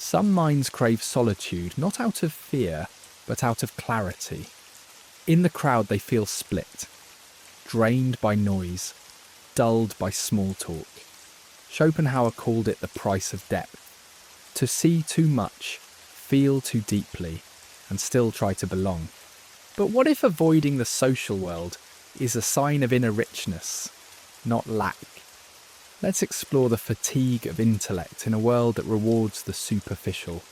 Some minds crave solitude not out of fear, but out of clarity. In the crowd they feel split, drained by noise, dulled by small talk. Schopenhauer called it the price of depth. To see too much, feel too deeply, and still try to belong. But what if avoiding the social world is a sign of inner richness, not lack? Let's explore the fatigue of intellect in a world that rewards the superficial.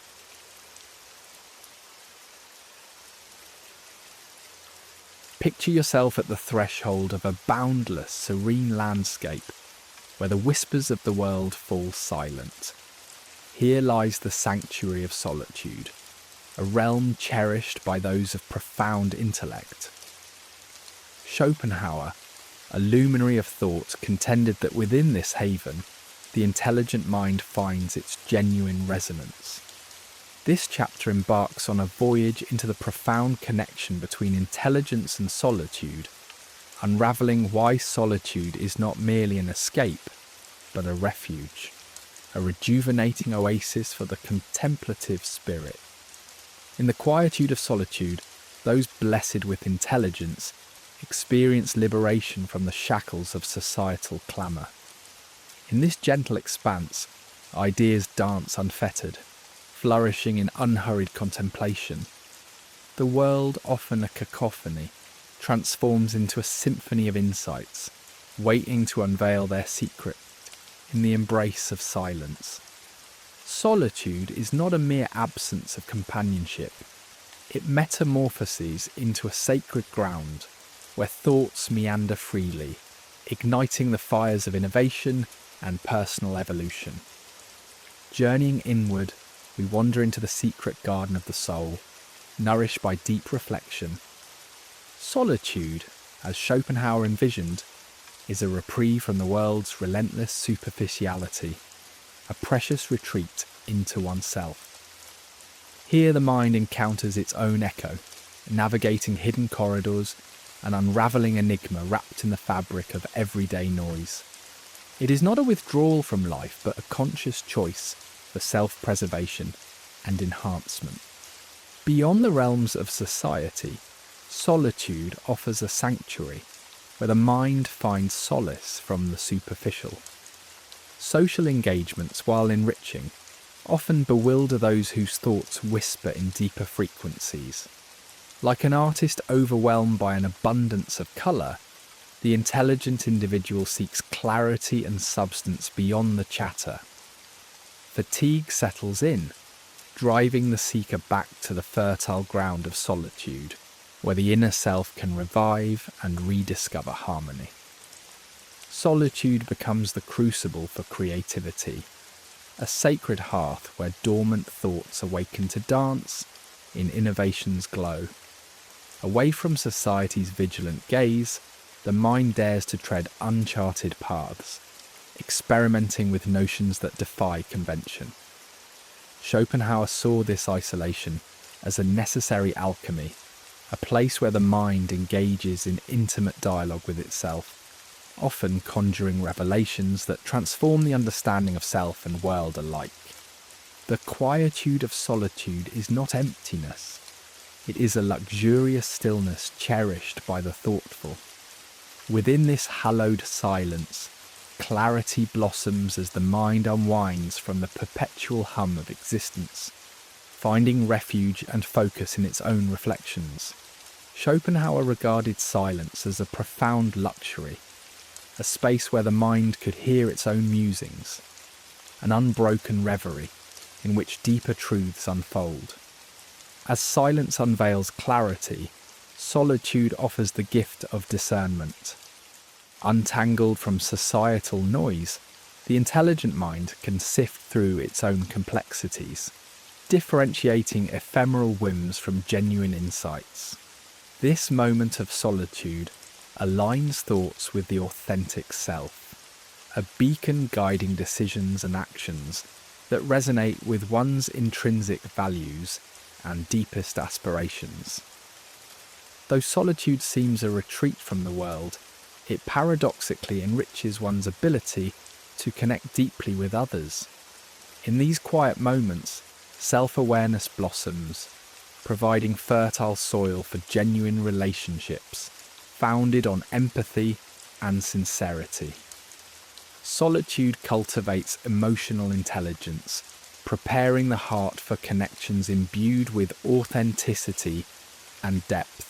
Picture yourself at the threshold of a boundless, serene landscape where the whispers of the world fall silent. Here lies the sanctuary of solitude, a realm cherished by those of profound intellect. Schopenhauer, a luminary of thought, contended that within this haven, the intelligent mind finds its genuine resonance. This chapter embarks on a voyage into the profound connection between intelligence and solitude, unravelling why solitude is not merely an escape, but a refuge, a rejuvenating oasis for the contemplative spirit. In the quietude of solitude, those blessed with intelligence experience liberation from the shackles of societal clamour. In this gentle expanse, ideas dance unfettered, flourishing in unhurried contemplation. The world, often a cacophony, transforms into a symphony of insights, waiting to unveil their secret in the embrace of silence. Solitude is not a mere absence of companionship. It metamorphoses into a sacred ground where thoughts meander freely, igniting the fires of innovation and personal evolution. Journeying inward, we wander into the secret garden of the soul, nourished by deep reflection. Solitude, as Schopenhauer envisioned, is a reprieve from the world's relentless superficiality, a precious retreat into oneself. Here the mind encounters its own echo, navigating hidden corridors, an unravelling enigma wrapped in the fabric of everyday noise. It is not a withdrawal from life, but a conscious choice for self-preservation and enhancement. Beyond the realms of society, solitude offers a sanctuary where the mind finds solace from the superficial. Social engagements, while enriching, often bewilder those whose thoughts whisper in deeper frequencies. Like an artist overwhelmed by an abundance of colour, the intelligent individual seeks clarity and substance beyond the chatter. Fatigue settles in, driving the seeker back to the fertile ground of solitude, where the inner self can revive and rediscover harmony. Solitude becomes the crucible for creativity, a sacred hearth where dormant thoughts awaken to dance in innovation's glow. Away from society's vigilant gaze, the mind dares to tread uncharted paths, experimenting with notions that defy convention. Schopenhauer saw this isolation as a necessary alchemy, a place where the mind engages in intimate dialogue with itself, often conjuring revelations that transform the understanding of self and world alike. The quietude of solitude is not emptiness. It is a luxurious stillness cherished by the thoughtful. Within this hallowed silence, clarity blossoms as the mind unwinds from the perpetual hum of existence, finding refuge and focus in its own reflections. Schopenhauer regarded silence as a profound luxury, a space where the mind could hear its own musings, an unbroken reverie in which deeper truths unfold. As silence unveils clarity, solitude offers the gift of discernment. Untangled from societal noise, the intelligent mind can sift through its own complexities, differentiating ephemeral whims from genuine insights. This moment of solitude aligns thoughts with the authentic self, a beacon guiding decisions and actions that resonate with one's intrinsic values and deepest aspirations. Though solitude seems a retreat from the world, it paradoxically enriches one's ability to connect deeply with others. In these quiet moments, self-awareness blossoms, providing fertile soil for genuine relationships founded on empathy and sincerity. Solitude cultivates emotional intelligence, preparing the heart for connections imbued with authenticity and depth.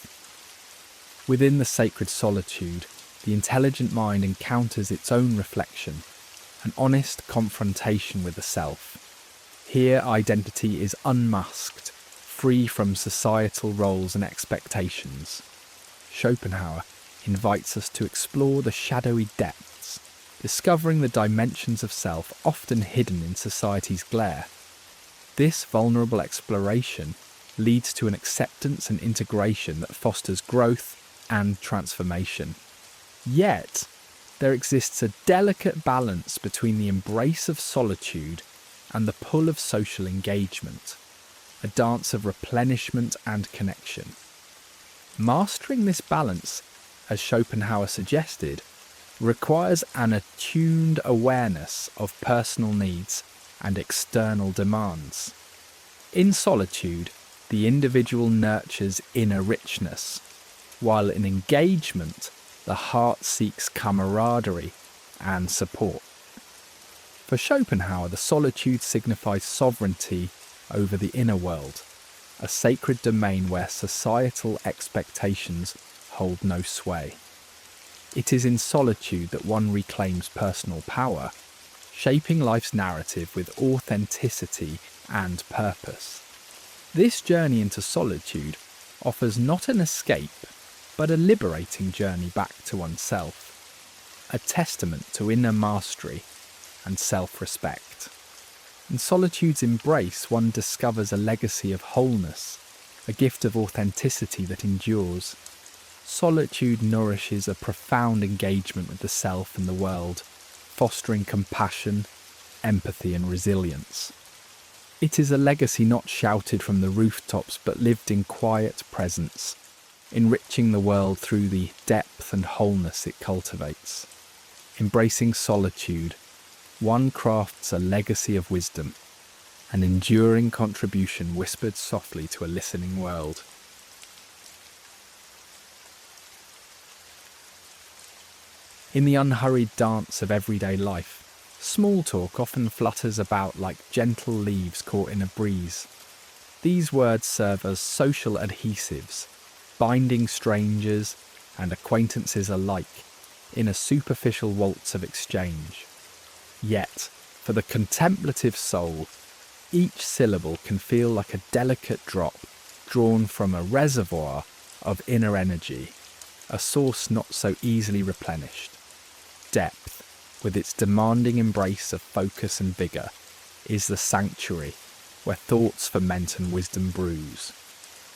Within the sacred solitude, the intelligent mind encounters its own reflection, an honest confrontation with the self. Here, identity is unmasked, free from societal roles and expectations. Schopenhauer invites us to explore the shadowy depths, discovering the dimensions of self often hidden in society's glare. This vulnerable exploration leads to an acceptance and integration that fosters growth and transformation. Yet, there exists a delicate balance between the embrace of solitude and the pull of social engagement, a dance of replenishment and connection. Mastering this balance, as Schopenhauer suggested, requires an attuned awareness of personal needs and external demands. In solitude, the individual nurtures inner richness, while in engagement, the heart seeks camaraderie and support. For Schopenhauer, the solitude signifies sovereignty over the inner world, a sacred domain where societal expectations hold no sway. It is in solitude that one reclaims personal power, shaping life's narrative with authenticity and purpose. This journey into solitude offers not an escape, but a liberating journey back to oneself, a testament to inner mastery and self-respect. In solitude's embrace, one discovers a legacy of wholeness, a gift of authenticity that endures. Solitude nourishes a profound engagement with the self and the world, fostering compassion, empathy, and resilience. It is a legacy not shouted from the rooftops but lived in quiet presence, enriching the world through the depth and wholeness it cultivates. Embracing solitude, one crafts a legacy of wisdom, an enduring contribution whispered softly to a listening world. In the unhurried dance of everyday life, small talk often flutters about like gentle leaves caught in a breeze. These words serve as social adhesives, binding strangers and acquaintances alike in a superficial waltz of exchange. Yet, for the contemplative soul, each syllable can feel like a delicate drop drawn from a reservoir of inner energy, a source not so easily replenished. Depth, with its demanding embrace of focus and vigour, is the sanctuary where thoughts ferment and wisdom brews.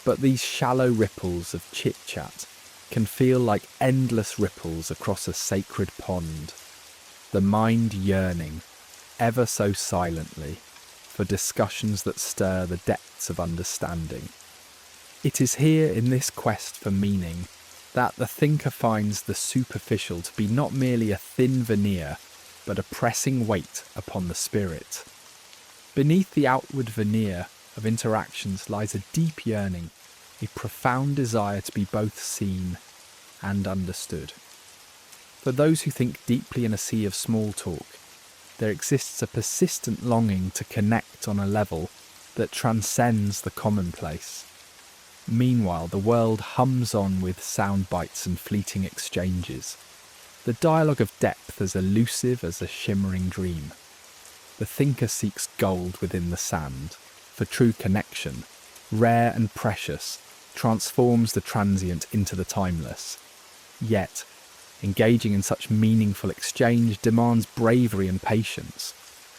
But these shallow ripples of chit-chat can feel like endless ripples across a sacred pond, the mind yearning, ever so silently, for discussions that stir the depths of understanding. It is here in this quest for meaning that the thinker finds the superficial to be not merely a thin veneer, but a pressing weight upon the spirit. Beneath the outward veneer of interactions lies a deep yearning, a profound desire to be both seen and understood. For those who think deeply in a sea of small talk, there exists a persistent longing to connect on a level that transcends the commonplace. Meanwhile, the world hums on with sound bites and fleeting exchanges, the dialogue of depth as elusive as a shimmering dream. The thinker seeks gold within the sand, for true connection, rare and precious, transforms the transient into the timeless. Yet, engaging in such meaningful exchange demands bravery and patience,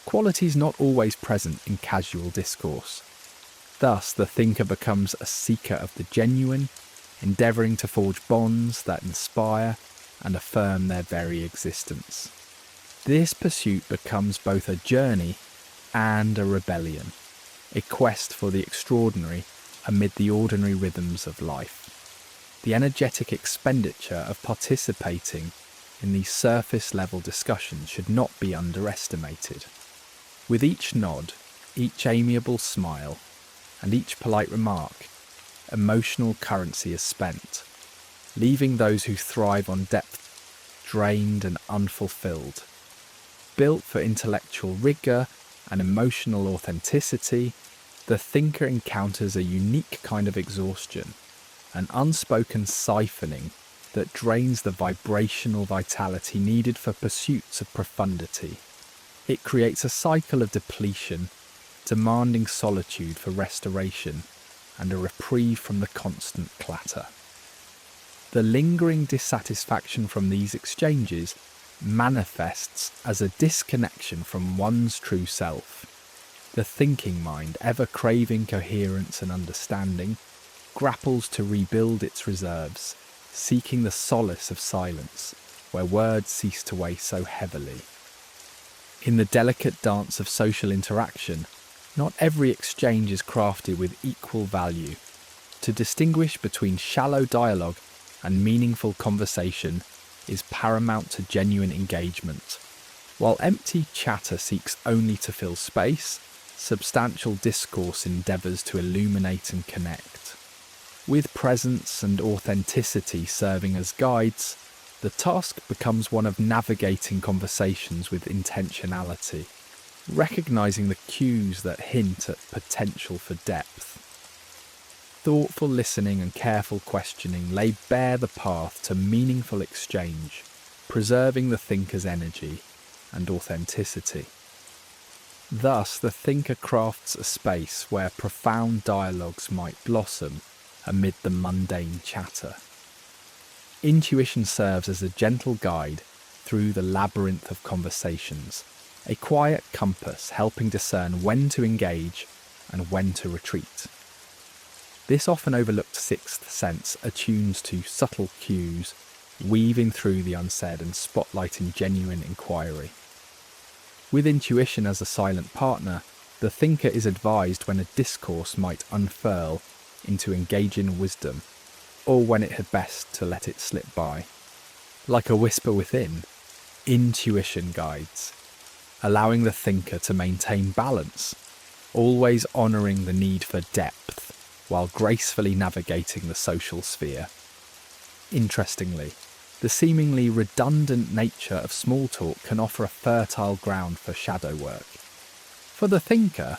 qualities not always present in casual discourse. Thus, the thinker becomes a seeker of the genuine, endeavouring to forge bonds that inspire and affirm their very existence. This pursuit becomes both a journey and a rebellion, a quest for the extraordinary amid the ordinary rhythms of life. The energetic expenditure of participating in these surface-level discussions should not be underestimated. With each nod, each amiable smile, and each polite remark, emotional currency is spent, leaving those who thrive on depth drained and unfulfilled. Built for intellectual rigour and emotional authenticity, the thinker encounters a unique kind of exhaustion, an unspoken siphoning that drains the vibrational vitality needed for pursuits of profundity. It creates a cycle of depletion, demanding solitude for restoration and a reprieve from the constant clatter. The lingering dissatisfaction from these exchanges manifests as a disconnection from one's true self. The thinking mind, ever craving coherence and understanding, grapples to rebuild its reserves, seeking the solace of silence, where words cease to weigh so heavily. In the delicate dance of social interaction, not every exchange is crafted with equal value. To distinguish between shallow dialogue and meaningful conversation is paramount to genuine engagement. While empty chatter seeks only to fill space, substantial discourse endeavours to illuminate and connect. With presence and authenticity serving as guides, the task becomes one of navigating conversations with intentionality, recognising the cues that hint at potential for depth. Thoughtful listening and careful questioning lay bare the path to meaningful exchange, preserving the thinker's energy and authenticity. Thus, the thinker crafts a space where profound dialogues might blossom amid the mundane chatter. Intuition serves as a gentle guide through the labyrinth of conversations, a quiet compass helping discern when to engage and when to retreat. This often overlooked sixth sense attunes to subtle cues, weaving through the unsaid and spotlighting genuine inquiry. With intuition as a silent partner, the thinker is advised when a discourse might unfurl into engaging wisdom, or when it had best to let it slip by. Like a whisper within, intuition guides, allowing the thinker to maintain balance, always honouring the need for depth while gracefully navigating the social sphere. Interestingly, the seemingly redundant nature of small talk can offer a fertile ground for shadow work. For the thinker,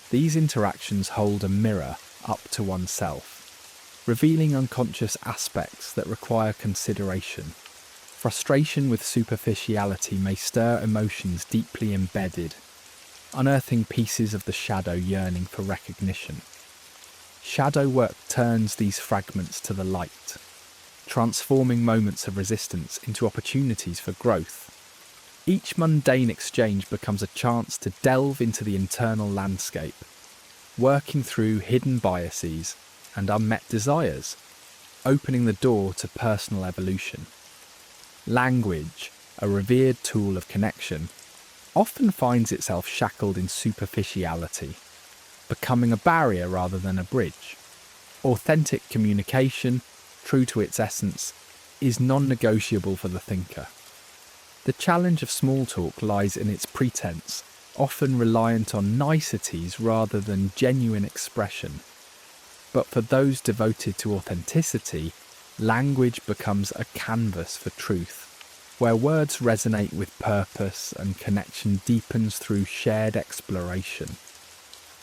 these interactions hold a mirror up to oneself, revealing unconscious aspects that require consideration. Frustration with superficiality may stir emotions deeply embedded, unearthing pieces of the shadow yearning for recognition. Shadow work turns these fragments to the light, transforming moments of resistance into opportunities for growth. Each mundane exchange becomes a chance to delve into the internal landscape, working through hidden biases and unmet desires, opening the door to personal evolution. Language, a revered tool of connection, often finds itself shackled in superficiality, becoming a barrier rather than a bridge. Authentic communication, true to its essence, is non-negotiable for the thinker. The challenge of small talk lies in its pretense, often reliant on niceties rather than genuine expression. But for those devoted to authenticity, language becomes a canvas for truth, where words resonate with purpose and connection deepens through shared exploration.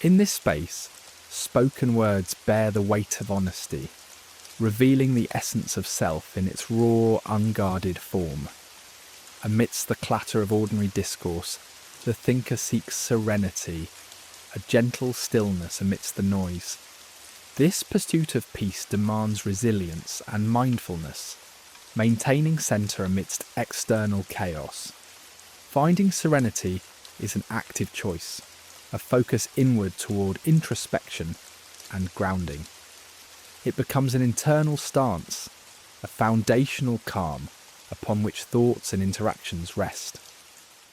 In this space, spoken words bear the weight of honesty, revealing the essence of self in its raw, unguarded form. Amidst the clatter of ordinary discourse, the thinker seeks serenity, a gentle stillness amidst the noise. This pursuit of peace demands resilience and mindfulness, maintaining centre amidst external chaos. Finding serenity is an active choice, a focus inward toward introspection and grounding. It becomes an internal stance, a foundational calm upon which thoughts and interactions rest.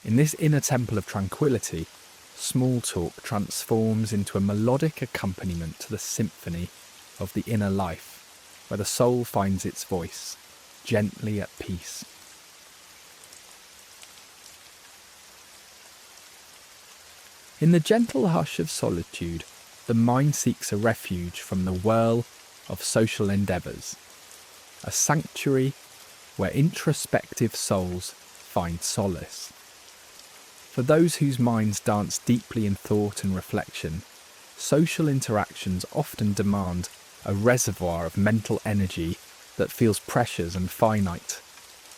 In this inner temple of tranquility, small talk transforms into a melodic accompaniment to the symphony of the inner life, where the soul finds its voice, gently at peace. In the gentle hush of solitude, the mind seeks a refuge from the whirl of social endeavours, a sanctuary where introspective souls find solace. For those whose minds dance deeply in thought and reflection, social interactions often demand a reservoir of mental energy that feels precious and finite.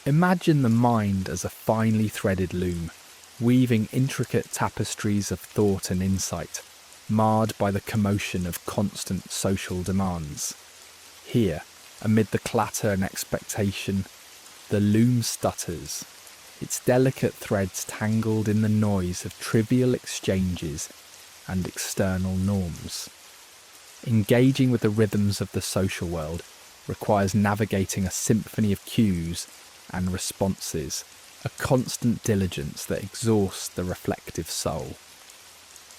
Imagine the mind as a finely threaded loom, weaving intricate tapestries of thought and insight, marred by the commotion of constant social demands. Here, amid the clatter and expectation, the loom stutters, its delicate threads tangled in the noise of trivial exchanges and external norms. Engaging with the rhythms of the social world requires navigating a symphony of cues and responses, a constant diligence that exhausts the reflective soul.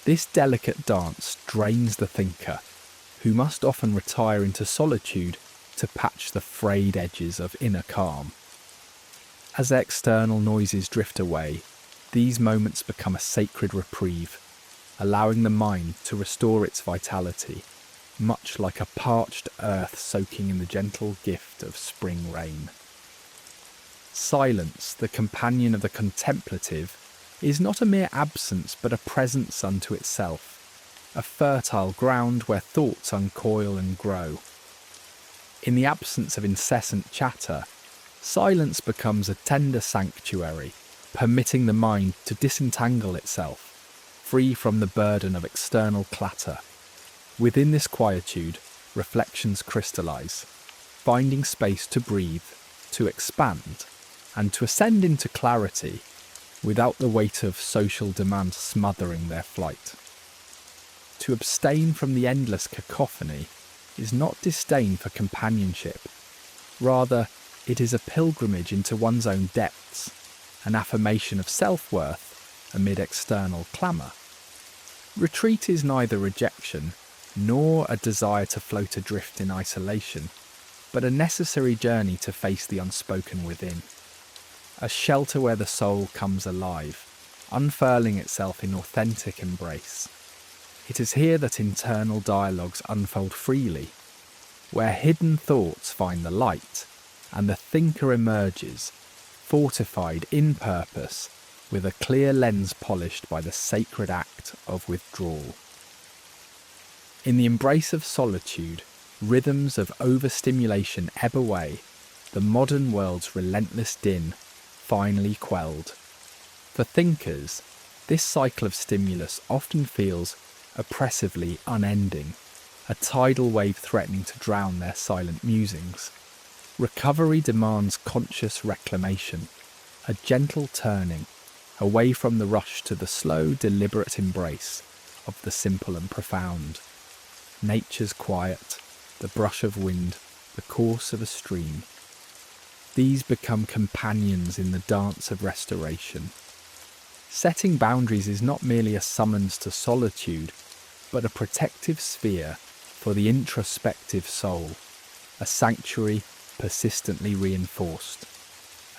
This delicate dance drains the thinker, who must often retire into solitude to patch the frayed edges of inner calm. As external noises drift away, these moments become a sacred reprieve, allowing the mind to restore its vitality, much like a parched earth soaking in the gentle gift of spring rain. Silence, the companion of the contemplative, is not a mere absence but a presence unto itself, a fertile ground where thoughts uncoil and grow. In the absence of incessant chatter, silence becomes a tender sanctuary, permitting the mind to disentangle itself, free from the burden of external clatter. Within this quietude, reflections crystallize, finding space to breathe, to expand, and to ascend into clarity without the weight of social demand smothering their flight. To abstain from the endless cacophony is not disdain for companionship. Rather, it is a pilgrimage into one's own depths, an affirmation of self-worth amid external clamour. Retreat is neither rejection nor a desire to float adrift in isolation, but a necessary journey to face the unspoken within. A shelter where the soul comes alive, unfurling itself in authentic embrace. It is here that internal dialogues unfold freely, where hidden thoughts find the light, and the thinker emerges, fortified in purpose, with a clear lens polished by the sacred act of withdrawal. In the embrace of solitude, rhythms of overstimulation ebb away, the modern world's relentless din finally quelled. For thinkers, this cycle of stimulus often feels oppressively unending, a tidal wave threatening to drown their silent musings. Recovery demands conscious reclamation, a gentle turning away from the rush to the slow, deliberate embrace of the simple and profound. Nature's quiet, the brush of wind, the course of a stream. These become companions in the dance of restoration. Setting boundaries is not merely a summons to solitude, but a protective sphere for the introspective soul, a sanctuary persistently reinforced.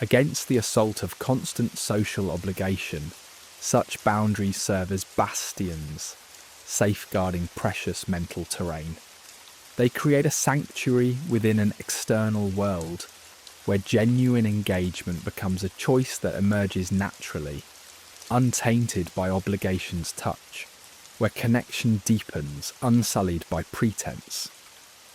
Against the assault of constant social obligation, such boundaries serve as bastions, safeguarding precious mental terrain. They create a sanctuary within an external world, where genuine engagement becomes a choice that emerges naturally, untainted by obligation's touch, where connection deepens, unsullied by pretense.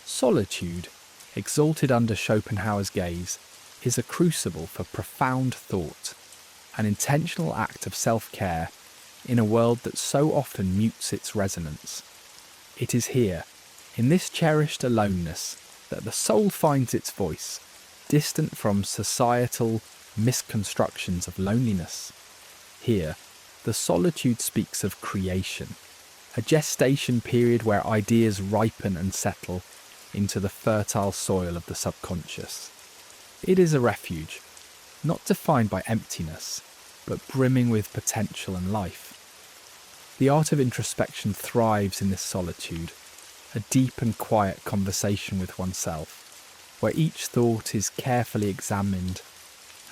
Solitude, exalted under Schopenhauer's gaze, is a crucible for profound thought, an intentional act of self-care in a world that so often mutes its resonance. It is here, in this cherished aloneness, that the soul finds its voice, distant from societal misconstructions of loneliness. Here, the solitude speaks of creation, a gestation period where ideas ripen and settle into the fertile soil of the subconscious. It is a refuge, not defined by emptiness, but brimming with potential and life. The art of introspection thrives in this solitude, a deep and quiet conversation with oneself, where each thought is carefully examined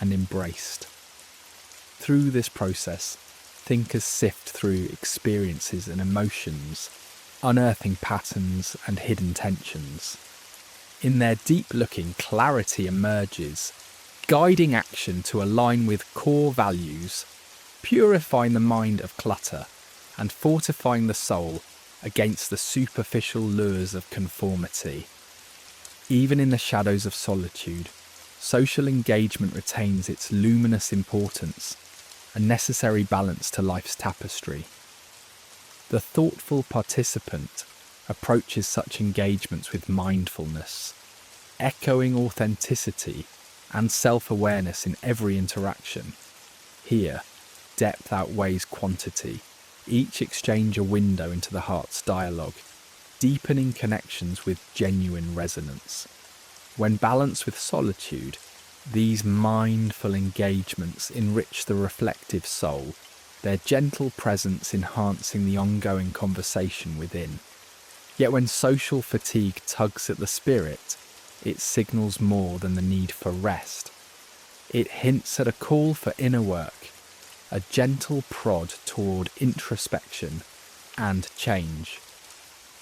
and embraced. Through this process, thinkers sift through experiences and emotions, unearthing patterns and hidden tensions. In their deep-looking, clarity emerges, guiding action to align with core values, purifying the mind of clutter, and fortifying the soul against the superficial lures of conformity. Even in the shadows of solitude, social engagement retains its luminous importance, a necessary balance to life's tapestry. The thoughtful participant approaches such engagements with mindfulness, echoing authenticity and self-awareness in every interaction. Here, depth outweighs quantity, each exchange a window into the heart's dialogue, deepening connections with genuine resonance. When balanced with solitude, these mindful engagements enrich the reflective soul, their gentle presence enhancing the ongoing conversation within. Yet when social fatigue tugs at the spirit, it signals more than the need for rest. It hints at a call for inner work, a gentle prod toward introspection and change.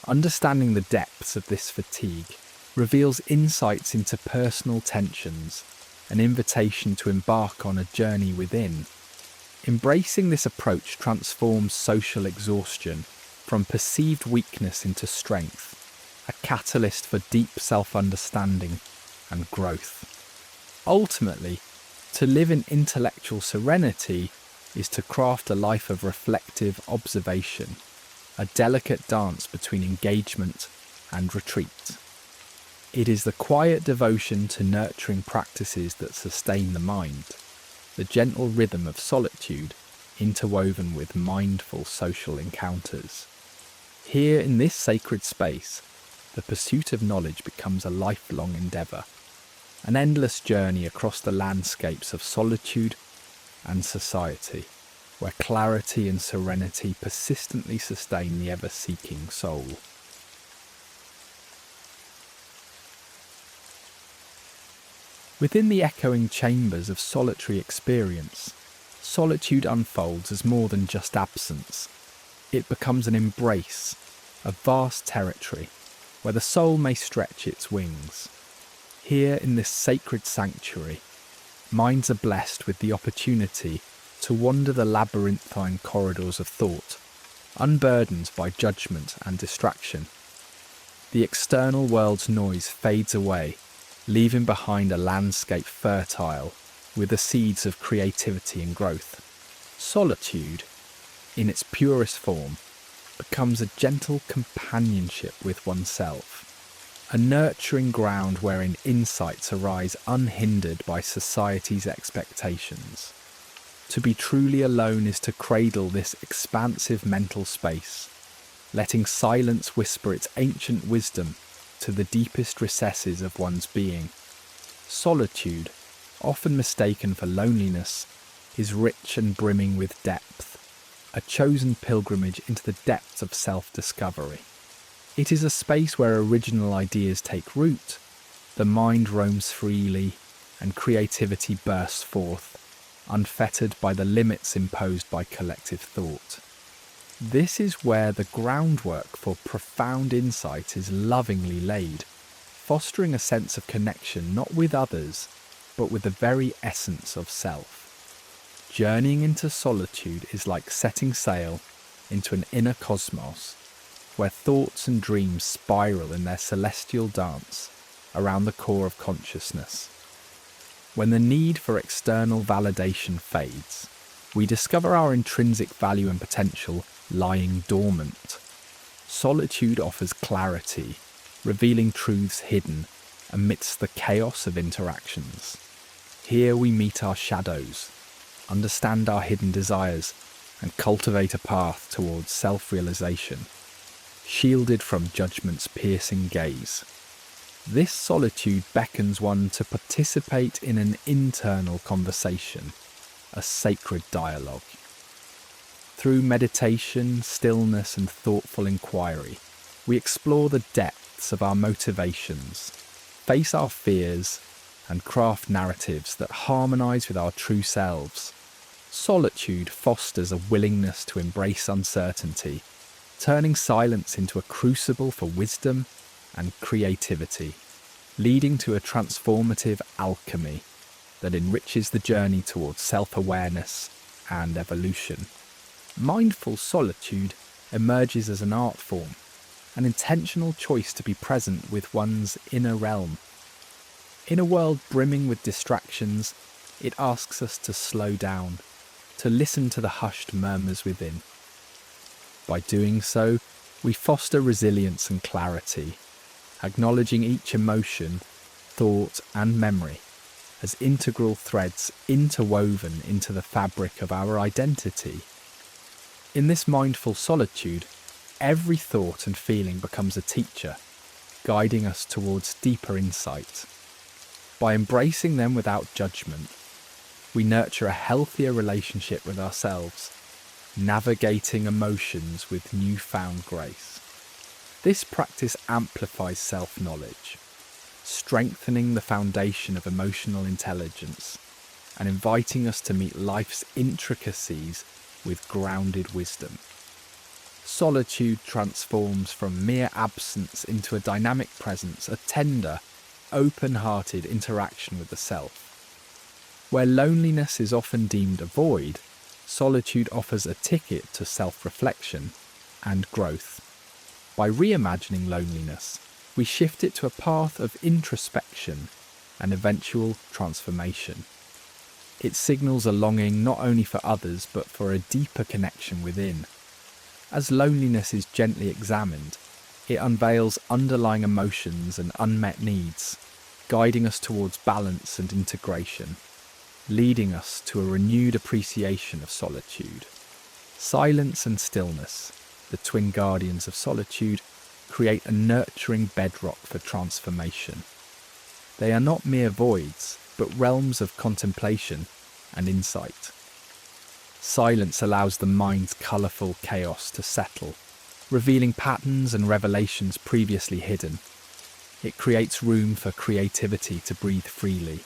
Understanding the depths of this fatigue reveals insights into personal tensions, an invitation to embark on a journey within. Embracing this approach transforms social exhaustion from perceived weakness into strength, a catalyst for deep self-understanding and growth. Ultimately, to live in intellectual serenity is to craft a life of reflective observation, a delicate dance between engagement and retreat. It is the quiet devotion to nurturing practices that sustain the mind, the gentle rhythm of solitude interwoven with mindful social encounters. Here in this sacred space, the pursuit of knowledge becomes a lifelong endeavour, an endless journey across the landscapes of solitude and society, where clarity and serenity persistently sustain the ever-seeking soul. Within the echoing chambers of solitary experience, solitude unfolds as more than just absence. It becomes an embrace, a vast territory, where the soul may stretch its wings. Here in this sacred sanctuary, minds are blessed with the opportunity to wander the labyrinthine corridors of thought, unburdened by judgment and distraction. The external world's noise fades away, leaving behind a landscape fertile with the seeds of creativity and growth. Solitude, in its purest form, becomes a gentle companionship with oneself, a nurturing ground wherein insights arise unhindered by society's expectations. To be truly alone is to cradle this expansive mental space, letting silence whisper its ancient wisdom to the deepest recesses of one's being. Solitude, often mistaken for loneliness, is rich and brimming with depth, a chosen pilgrimage into the depths of self-discovery. It is a space where original ideas take root, the mind roams freely, and creativity bursts forth, unfettered by the limits imposed by collective thought. This is where the groundwork for profound insight is lovingly laid, fostering a sense of connection not with others, but with the very essence of self. Journeying into solitude is like setting sail into an inner cosmos, where thoughts and dreams spiral in their celestial dance around the core of consciousness. When the need for external validation fades, we discover our intrinsic value and potential lying dormant. Solitude offers clarity, revealing truths hidden amidst the chaos of interactions. Here we meet our shadows, understand our hidden desires, and cultivate a path towards self-realization, shielded from judgment's piercing gaze. This solitude beckons one to participate in an internal conversation, a sacred dialogue. Through meditation, stillness, and thoughtful inquiry, we explore the depths of our motivations, face our fears, and craft narratives that harmonize with our true selves. Solitude fosters a willingness to embrace uncertainty, turning silence into a crucible for wisdom and creativity, leading to a transformative alchemy that enriches the journey towards self-awareness and evolution. Mindful solitude emerges as an art form, an intentional choice to be present with one's inner realm. In a world brimming with distractions, it asks us to slow down, to listen to the hushed murmurs within. By doing so, we foster resilience and clarity, acknowledging each emotion, thought, and memory as integral threads interwoven into the fabric of our identity. In this mindful solitude, every thought and feeling becomes a teacher, guiding us towards deeper insight. By embracing them without judgment, we nurture a healthier relationship with ourselves, navigating emotions with newfound grace. This practice amplifies self-knowledge, strengthening the foundation of emotional intelligence and inviting us to meet life's intricacies with grounded wisdom. Solitude transforms from mere absence into a dynamic presence, a tender, open-hearted interaction with the self. Where loneliness is often deemed a void, solitude offers a ticket to self-reflection and growth. By reimagining loneliness, we shift it to a path of introspection and eventual transformation. It signals a longing not only for others but for a deeper connection within. As loneliness is gently examined, it unveils underlying emotions and unmet needs, guiding us towards balance and integration, leading us to a renewed appreciation of solitude. Silence and stillness, the twin guardians of solitude, create a nurturing bedrock for transformation. They are not mere voids, but realms of contemplation and insight. Silence allows the mind's colourful chaos to settle, revealing patterns and revelations previously hidden. It creates room for creativity to breathe freely,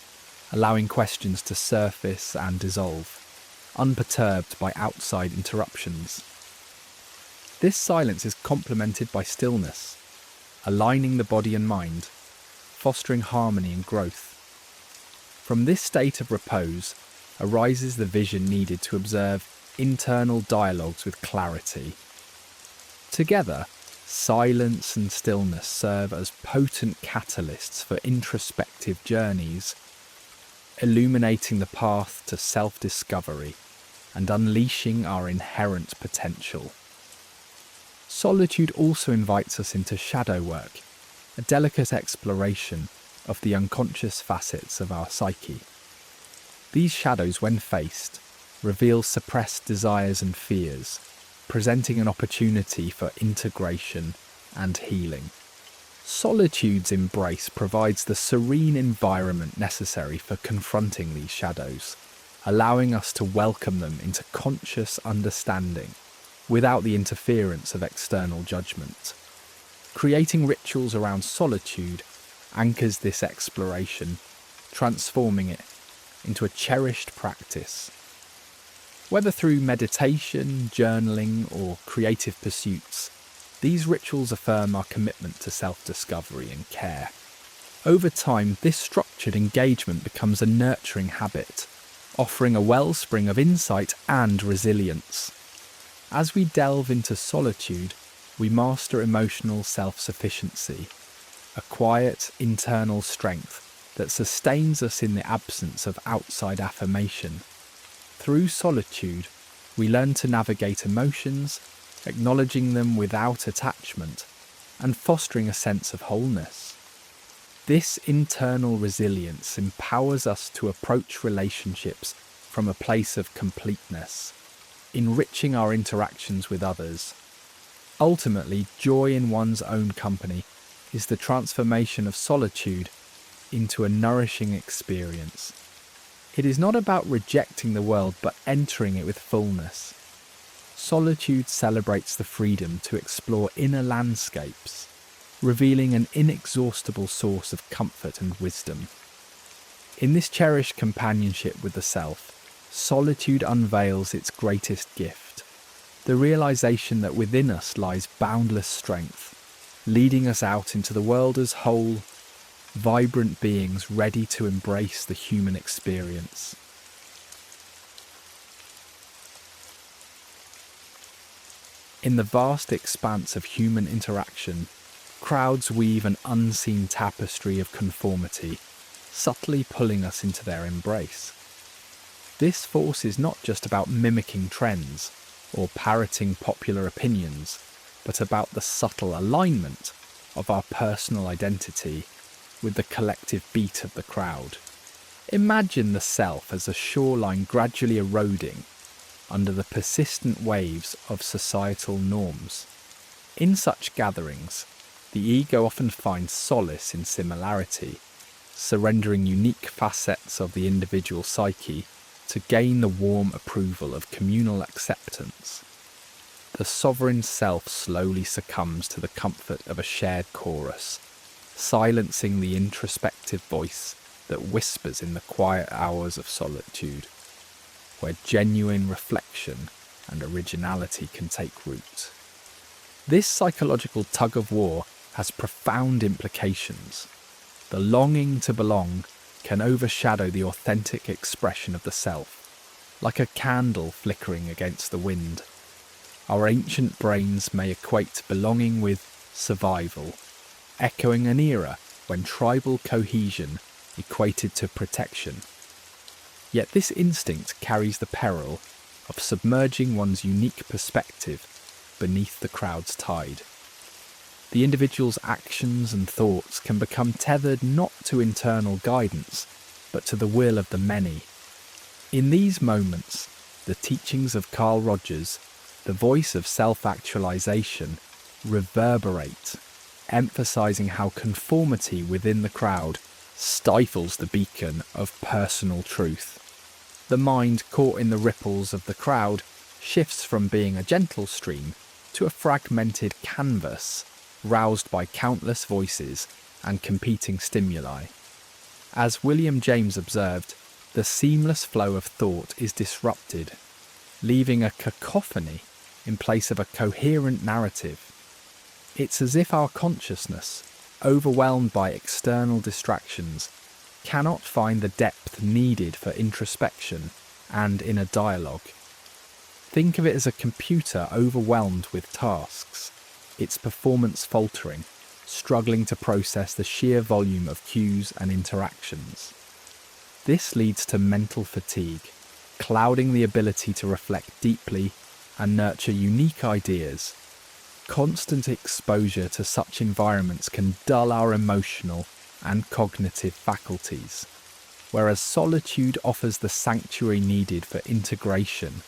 allowing questions to surface and dissolve, unperturbed by outside interruptions. This silence is complemented by stillness, aligning the body and mind, fostering harmony and growth. From this state of repose arises the vision needed to observe internal dialogues with clarity. Together, silence and stillness serve as potent catalysts for introspective journeys, illuminating the path to self-discovery and unleashing our inherent potential. Solitude also invites us into shadow work, a delicate exploration of the unconscious facets of our psyche. These shadows, when faced, reveal suppressed desires and fears, presenting an opportunity for integration and healing. Solitude's embrace provides the serene environment necessary for confronting these shadows, allowing us to welcome them into conscious understanding without the interference of external judgment. Creating rituals around solitude anchors this exploration, transforming it into a cherished practice. Whether through meditation, journaling, or creative pursuits, these rituals affirm our commitment to self-discovery and care. Over time, this structured engagement becomes a nurturing habit, offering a wellspring of insight and resilience. As we delve into solitude, we master emotional self-sufficiency, a quiet internal strength that sustains us in the absence of outside affirmation. Through solitude, we learn to navigate emotions, acknowledging them without attachment, and fostering a sense of wholeness. This internal resilience empowers us to approach relationships from a place of completeness, enriching our interactions with others. Ultimately, joy in one's own company is the transformation of solitude into a nourishing experience. It is not about rejecting the world, but entering it with fullness. Solitude celebrates the freedom to explore inner landscapes, revealing an inexhaustible source of comfort and wisdom. In this cherished companionship with the self, solitude unveils its greatest gift, the realization that within us lies boundless strength, leading us out into the world as whole, vibrant beings ready to embrace the human experience. In the vast expanse of human interaction, crowds weave an unseen tapestry of conformity, subtly pulling us into their embrace. This force is not just about mimicking trends or parroting popular opinions, but about the subtle alignment of our personal identity with the collective beat of the crowd. Imagine the self as a shoreline gradually eroding under the persistent waves of societal norms. In such gatherings, the ego often finds solace in similarity, surrendering unique facets of the individual psyche to gain the warm approval of communal acceptance. The sovereign self slowly succumbs to the comfort of a shared chorus, silencing the introspective voice that whispers in the quiet hours of solitude, where genuine reflection and originality can take root. This psychological tug-of-war has profound implications. The longing to belong can overshadow the authentic expression of the self, like a candle flickering against the wind. Our ancient brains may equate belonging with survival, echoing an era when tribal cohesion equated to protection. Yet this instinct carries the peril of submerging one's unique perspective beneath the crowd's tide. The individual's actions and thoughts can become tethered not to internal guidance, but to the will of the many. In these moments, the teachings of Carl Rogers, the voice of self-actualization, reverberate, emphasizing how conformity within the crowd stifles the beacon of personal truth. The mind, caught in the ripples of the crowd, shifts from being a gentle stream to a fragmented canvas, roused by countless voices and competing stimuli. As William James observed, the seamless flow of thought is disrupted, leaving a cacophony in place of a coherent narrative. It's as if our consciousness, overwhelmed by external distractions, cannot find the depth needed for introspection and inner dialogue. Think of it as a computer overwhelmed with tasks, its performance faltering, struggling to process the sheer volume of cues and interactions. This leads to mental fatigue, clouding the ability to reflect deeply and nurture unique ideas. Constant exposure to such environments can dull our emotional and cognitive faculties, whereas solitude offers the sanctuary needed for integration,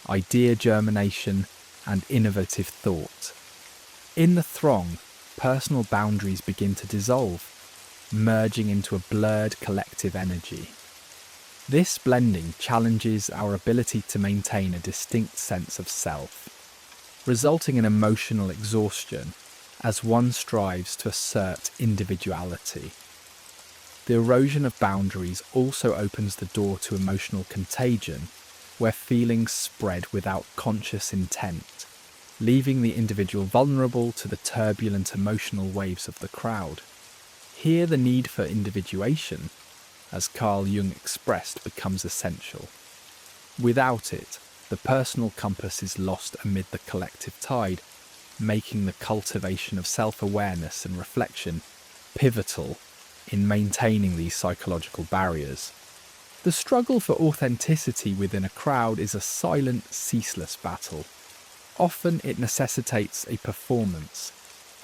idea germination, and innovative thought. In the throng, personal boundaries begin to dissolve, merging into a blurred collective energy. This blending challenges our ability to maintain a distinct sense of self, resulting in emotional exhaustion as one strives to assert individuality. The erosion of boundaries also opens the door to emotional contagion, where feelings spread without conscious intent, leaving the individual vulnerable to the turbulent emotional waves of the crowd. Here the need for individuation, as Carl Jung expressed, becomes essential. Without it, the personal compass is lost amid the collective tide, making the cultivation of self-awareness and reflection pivotal in maintaining these psychological barriers. The struggle for authenticity within a crowd is a silent, ceaseless battle. Often it necessitates a performance,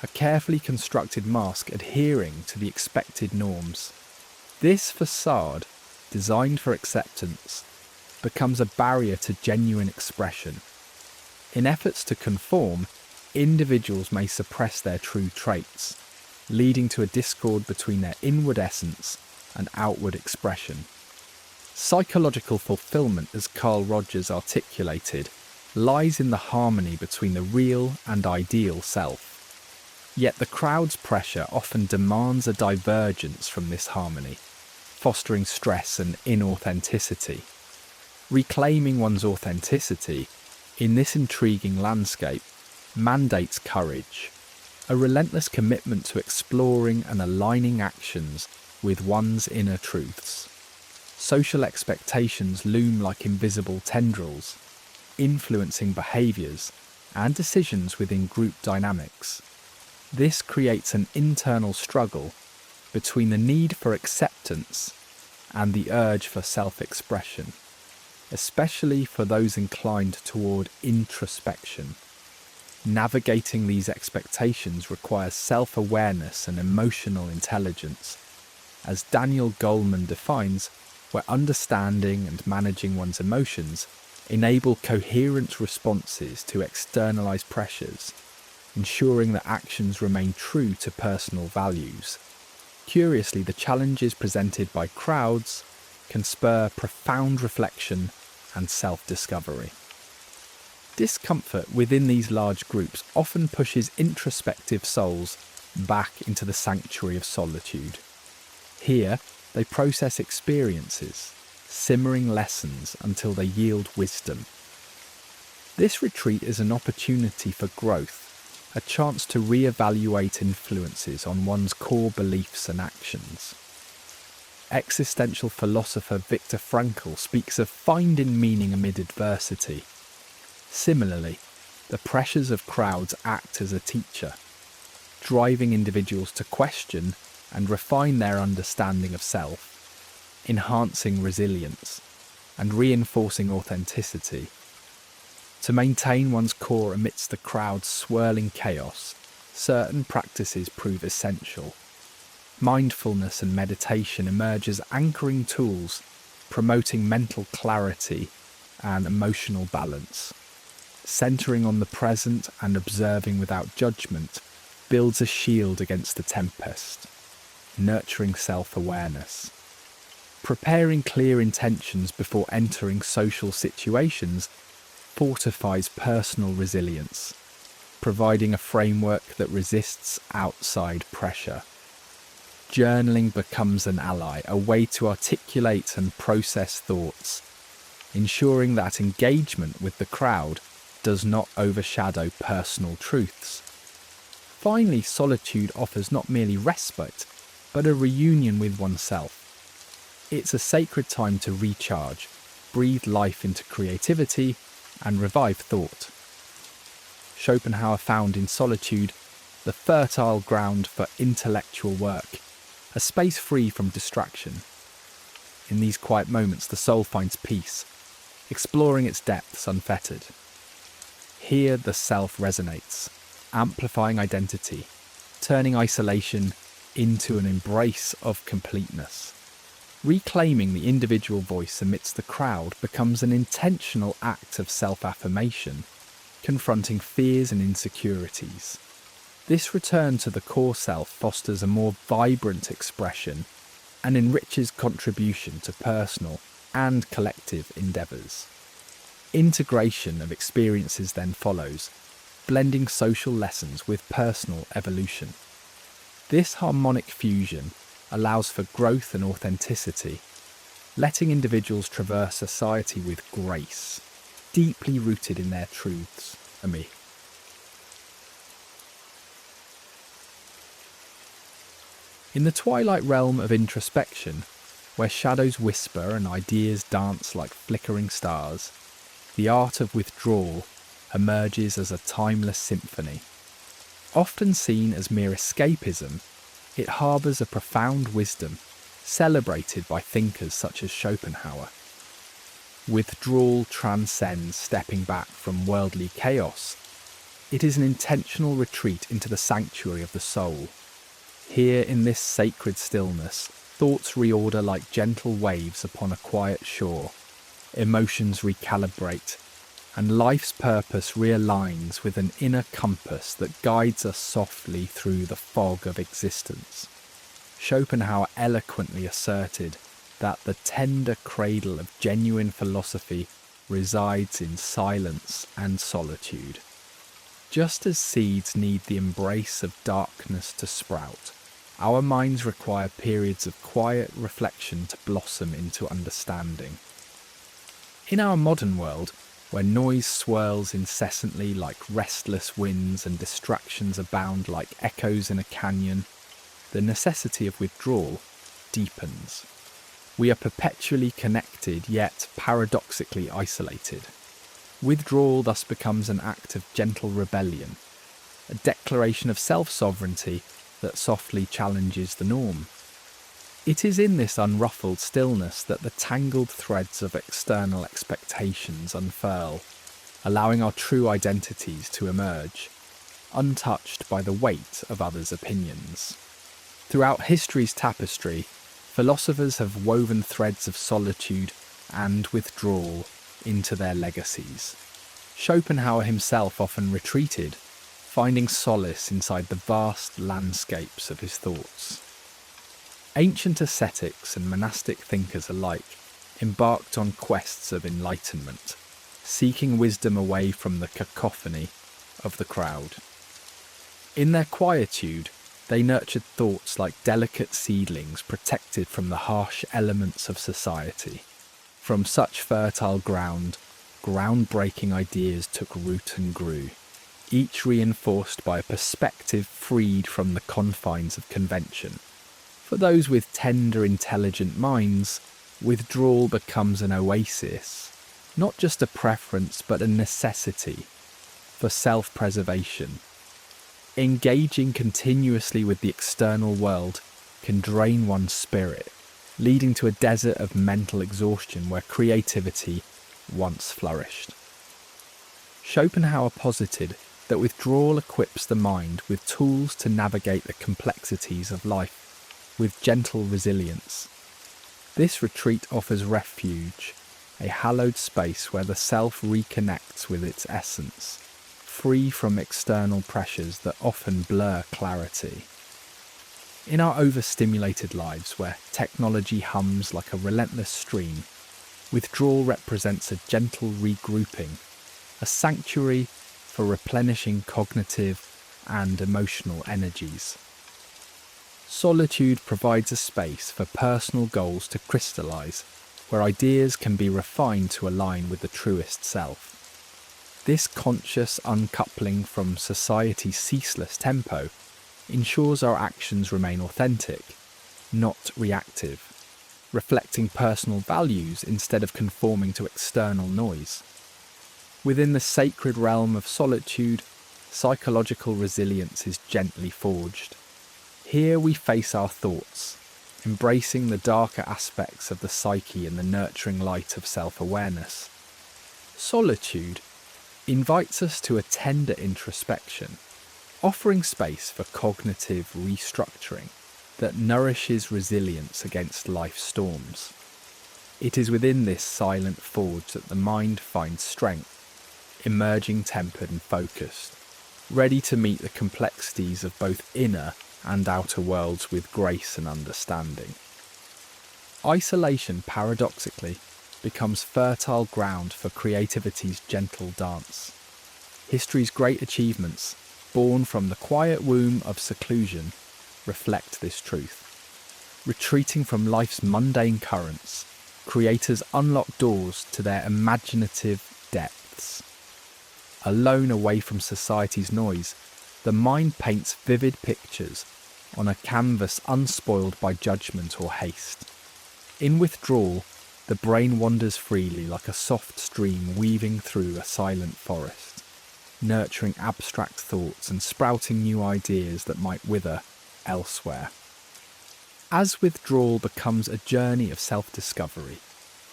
a carefully constructed mask adhering to the expected norms. This facade, designed for acceptance, becomes a barrier to genuine expression. In efforts to conform, individuals may suppress their true traits, leading to a discord between their inward essence and outward expression. Psychological fulfillment, as Carl Rogers articulated, lies in the harmony between the real and ideal self. Yet the crowd's pressure often demands a divergence from this harmony, fostering stress and inauthenticity. Reclaiming one's authenticity in this intriguing landscape mandates courage, a relentless commitment to exploring and aligning actions with one's inner truths. Social expectations loom like invisible tendrils, influencing behaviours and decisions within group dynamics. This creates an internal struggle between the need for acceptance and the urge for self-expression, especially for those inclined toward introspection. Navigating these expectations requires self-awareness and emotional intelligence, as Daniel Goleman defines, where understanding and managing one's emotions enable coherent responses to externalized pressures, ensuring that actions remain true to personal values. Curiously, the challenges presented by crowds can spur profound reflection and self-discovery. Discomfort within these large groups often pushes introspective souls back into the sanctuary of solitude. Here, they process experiences, simmering lessons until they yield wisdom. This retreat is an opportunity for growth, a chance to re-evaluate influences on one's core beliefs and actions. Existential philosopher Viktor Frankl speaks of finding meaning amid adversity. Similarly, the pressures of crowds act as a teacher, driving individuals to question and refine their understanding of self, enhancing resilience and reinforcing authenticity. To maintain one's core amidst the crowd's swirling chaos, certain practices prove essential. Mindfulness and meditation emerge as anchoring tools, promoting mental clarity and emotional balance. Centering on the present and observing without judgment builds a shield against the tempest, nurturing self-awareness. Preparing clear intentions before entering social situations fortifies personal resilience, providing a framework that resists outside pressure. Journaling becomes an ally, a way to articulate and process thoughts, ensuring that engagement with the crowd does not overshadow personal truths. Finally, solitude offers not merely respite, but a reunion with oneself. It's a sacred time to recharge, breathe life into creativity, and revive thought. Schopenhauer found in solitude the fertile ground for intellectual work, a space free from distraction. In these quiet moments, the soul finds peace, exploring its depths unfettered. Here the self resonates, amplifying identity, turning isolation into an embrace of completeness. Reclaiming the individual voice amidst the crowd becomes an intentional act of self-affirmation, confronting fears and insecurities. This return to the core self fosters a more vibrant expression and enriches contribution to personal and collective endeavours. Integration of experiences then follows, blending social lessons with personal evolution. This harmonic fusion allows for growth and authenticity, letting individuals traverse society with grace, deeply rooted in their truths. In the twilight realm of introspection, where shadows whisper and ideas dance like flickering stars, the art of withdrawal emerges as a timeless symphony. Often seen as mere escapism, it harbours a profound wisdom, celebrated by thinkers such as Schopenhauer. Withdrawal transcends stepping back from worldly chaos. It is an intentional retreat into the sanctuary of the soul. Here in this sacred stillness, thoughts reorder like gentle waves upon a quiet shore. Emotions recalibrate, and life's purpose realigns with an inner compass that guides us softly through the fog of existence. Schopenhauer eloquently asserted that the tender cradle of genuine philosophy resides in silence and solitude. Just as seeds need the embrace of darkness to sprout, our minds require periods of quiet reflection to blossom into understanding. In our modern world, where noise swirls incessantly like restless winds and distractions abound like echoes in a canyon, the necessity of withdrawal deepens. We are perpetually connected, yet paradoxically isolated. Withdrawal thus becomes an act of gentle rebellion, a declaration of self-sovereignty that softly challenges the norm. It is in this unruffled stillness that the tangled threads of external expectations unfurl, allowing our true identities to emerge, untouched by the weight of others' opinions. Throughout history's tapestry, philosophers have woven threads of solitude and withdrawal into their legacies. Schopenhauer himself often retreated, finding solace inside the vast landscapes of his thoughts. Ancient ascetics and monastic thinkers alike embarked on quests of enlightenment, seeking wisdom away from the cacophony of the crowd. In their quietude, they nurtured thoughts like delicate seedlings protected from the harsh elements of society. From such fertile ground, groundbreaking ideas took root and grew, each reinforced by a perspective freed from the confines of convention. For those with tender, intelligent minds, withdrawal becomes an oasis, not just a preference but a necessity for self-preservation. Engaging continuously with the external world can drain one's spirit, leading to a desert of mental exhaustion where creativity once flourished. Schopenhauer posited that withdrawal equips the mind with tools to navigate the complexities of life with gentle resilience. This retreat offers refuge, a hallowed space where the self reconnects with its essence, free from external pressures that often blur clarity. In our overstimulated lives, where technology hums like a relentless stream, withdrawal represents a gentle regrouping, a sanctuary for replenishing cognitive and emotional energies. Solitude provides a space for personal goals to crystallize, where ideas can be refined to align with the truest self. This conscious uncoupling from society's ceaseless tempo ensures our actions remain authentic, not reactive, reflecting personal values instead of conforming to external noise. Within the sacred realm of solitude, psychological resilience is gently forged. Here we face our thoughts, embracing the darker aspects of the psyche in the nurturing light of self-awareness. Solitude invites us to a tender introspection, offering space for cognitive restructuring that nourishes resilience against life's storms. It is within this silent forge that the mind finds strength, emerging tempered and focused, ready to meet the complexities of both inner and outer worlds with grace and understanding. Isolation, paradoxically, becomes fertile ground for creativity's gentle dance. History's great achievements, born from the quiet womb of seclusion, reflect this truth. Retreating from life's mundane currents, creators unlock doors to their imaginative depths. Alone away from society's noise, the mind paints vivid pictures on a canvas unspoiled by judgment or haste. In withdrawal, the brain wanders freely like a soft stream weaving through a silent forest, nurturing abstract thoughts and sprouting new ideas that might wither elsewhere. As withdrawal becomes a journey of self-discovery,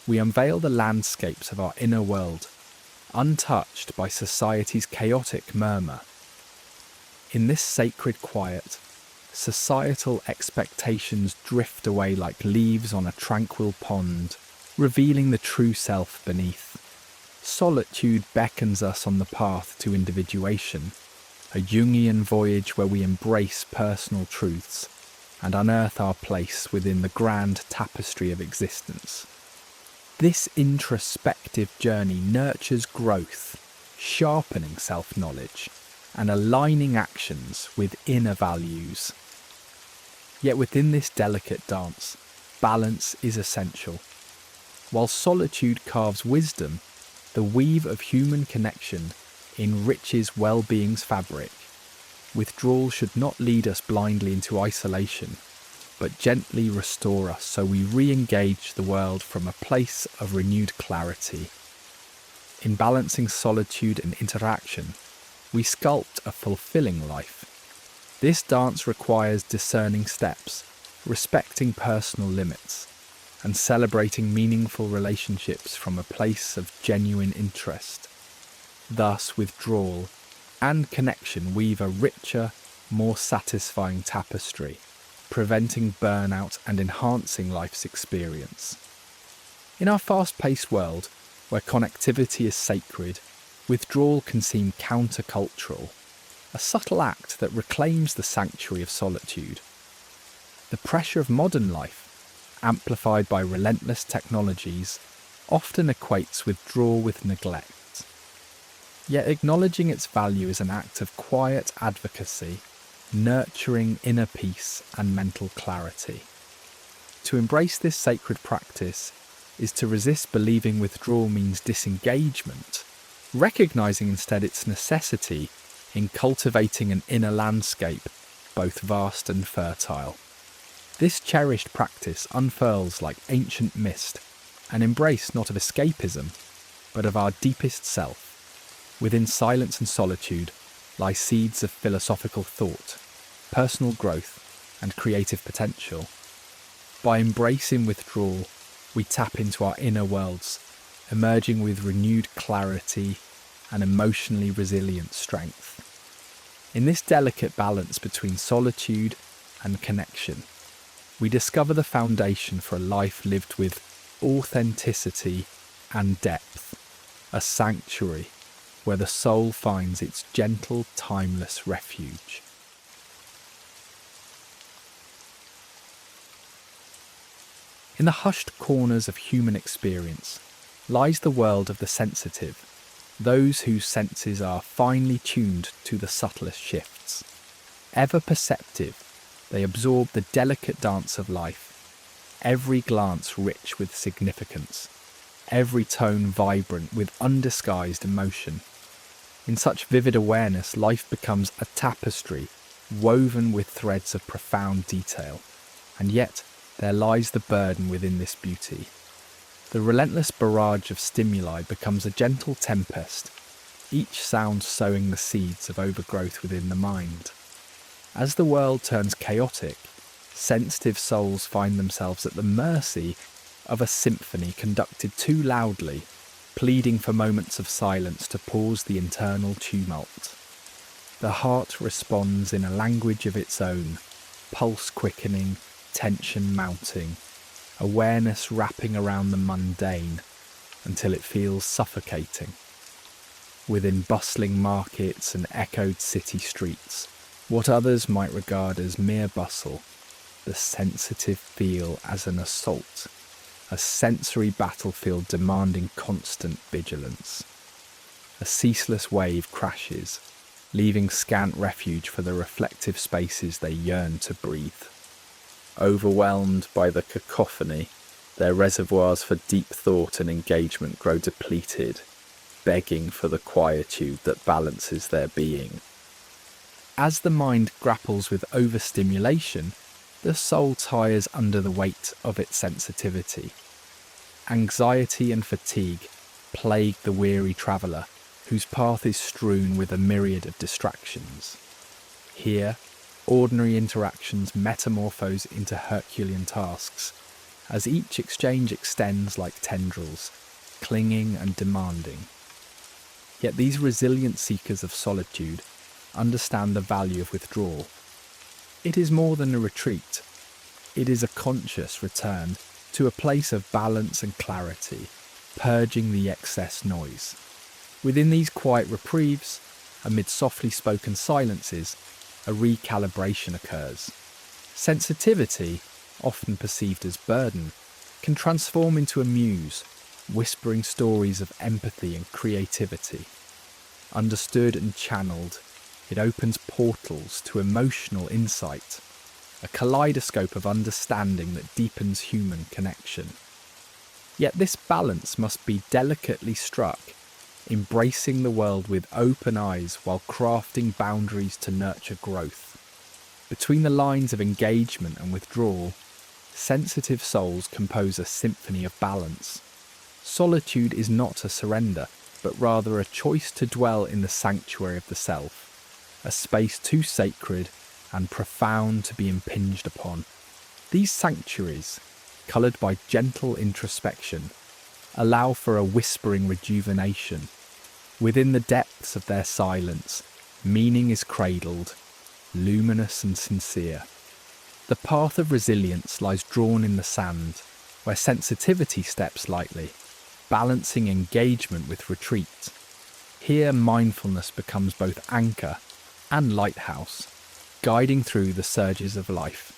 we unveil the landscapes of our inner world, untouched by society's chaotic murmur. In this sacred quiet, societal expectations drift away like leaves on a tranquil pond, revealing the true self beneath. Solitude beckons us on the path to individuation, a Jungian voyage where we embrace personal truths and unearth our place within the grand tapestry of existence. This introspective journey nurtures growth, sharpening self-knowledge and aligning actions with inner values. Yet within this delicate dance, balance is essential. While solitude carves wisdom, the weave of human connection enriches well-being's fabric. Withdrawal should not lead us blindly into isolation, but gently restore us so we re-engage the world from a place of renewed clarity. In balancing solitude and interaction, we sculpt a fulfilling life. This dance requires discerning steps, respecting personal limits, and celebrating meaningful relationships from a place of genuine interest. Thus, withdrawal and connection weave a richer, more satisfying tapestry, preventing burnout and enhancing life's experience. In our fast-paced world, where connectivity is sacred, withdrawal can seem countercultural, a subtle act that reclaims the sanctuary of solitude. The pressure of modern life, amplified by relentless technologies, often equates withdrawal with neglect. Yet acknowledging its value is an act of quiet advocacy, nurturing inner peace and mental clarity. To embrace this sacred practice is to resist believing withdrawal means disengagement, recognizing instead its necessity in cultivating an inner landscape, both vast and fertile. This cherished practice unfurls like ancient mist, an embrace not of escapism, but of our deepest self. Within silence and solitude lie seeds of philosophical thought, personal growth, and creative potential. By embracing withdrawal, we tap into our inner worlds, emerging with renewed clarity and emotionally resilient strength. In this delicate balance between solitude and connection, we discover the foundation for a life lived with authenticity and depth, a sanctuary where the soul finds its gentle, timeless refuge. In the hushed corners of human experience lies the world of the sensitive, those whose senses are finely tuned to the subtlest shifts. Ever perceptive, they absorb the delicate dance of life, every glance rich with significance, every tone vibrant with undisguised emotion. In such vivid awareness, life becomes a tapestry woven with threads of profound detail, and yet there lies the burden within this beauty. The relentless barrage of stimuli becomes a gentle tempest, each sound sowing the seeds of overgrowth within the mind. As the world turns chaotic, sensitive souls find themselves at the mercy of a symphony conducted too loudly, pleading for moments of silence to pause the internal tumult. The heart responds in a language of its own, pulse quickening, tension mounting, awareness wrapping around the mundane until it feels suffocating. Within bustling markets and echoed city streets, what others might regard as mere bustle, the sensitive feel as an assault, a sensory battlefield demanding constant vigilance. A ceaseless wave crashes, leaving scant refuge for the reflective spaces they yearn to breathe. Overwhelmed by the cacophony, their reservoirs for deep thought and engagement grow depleted, begging for the quietude that balances their being. As the mind grapples with overstimulation, the soul tires under the weight of its sensitivity. Anxiety and fatigue plague the weary traveller, whose path is strewn with a myriad of distractions. Here, ordinary interactions metamorphose into Herculean tasks, as each exchange extends like tendrils, clinging and demanding. Yet these resilient seekers of solitude understand the value of withdrawal. It is more than a retreat. It is a conscious return to a place of balance and clarity, purging the excess noise. Within these quiet reprieves, amid softly spoken silences, a recalibration occurs. Sensitivity, often perceived as burden, can transform into a muse, whispering stories of empathy and creativity. Understood and channeled, it opens portals to emotional insight, a kaleidoscope of understanding that deepens human connection. Yet this balance must be delicately struck, embracing the world with open eyes while crafting boundaries to nurture growth. Between the lines of engagement and withdrawal, sensitive souls compose a symphony of balance. Solitude is not a surrender, but rather a choice to dwell in the sanctuary of the self, a space too sacred and profound to be impinged upon. These sanctuaries, coloured by gentle introspection, allow for a whispering rejuvenation. Within the depths of their silence, meaning is cradled, luminous and sincere. The path of resilience lies drawn in the sand, where sensitivity steps lightly, balancing engagement with retreat. Here mindfulness becomes both anchor and lighthouse, guiding through the surges of life.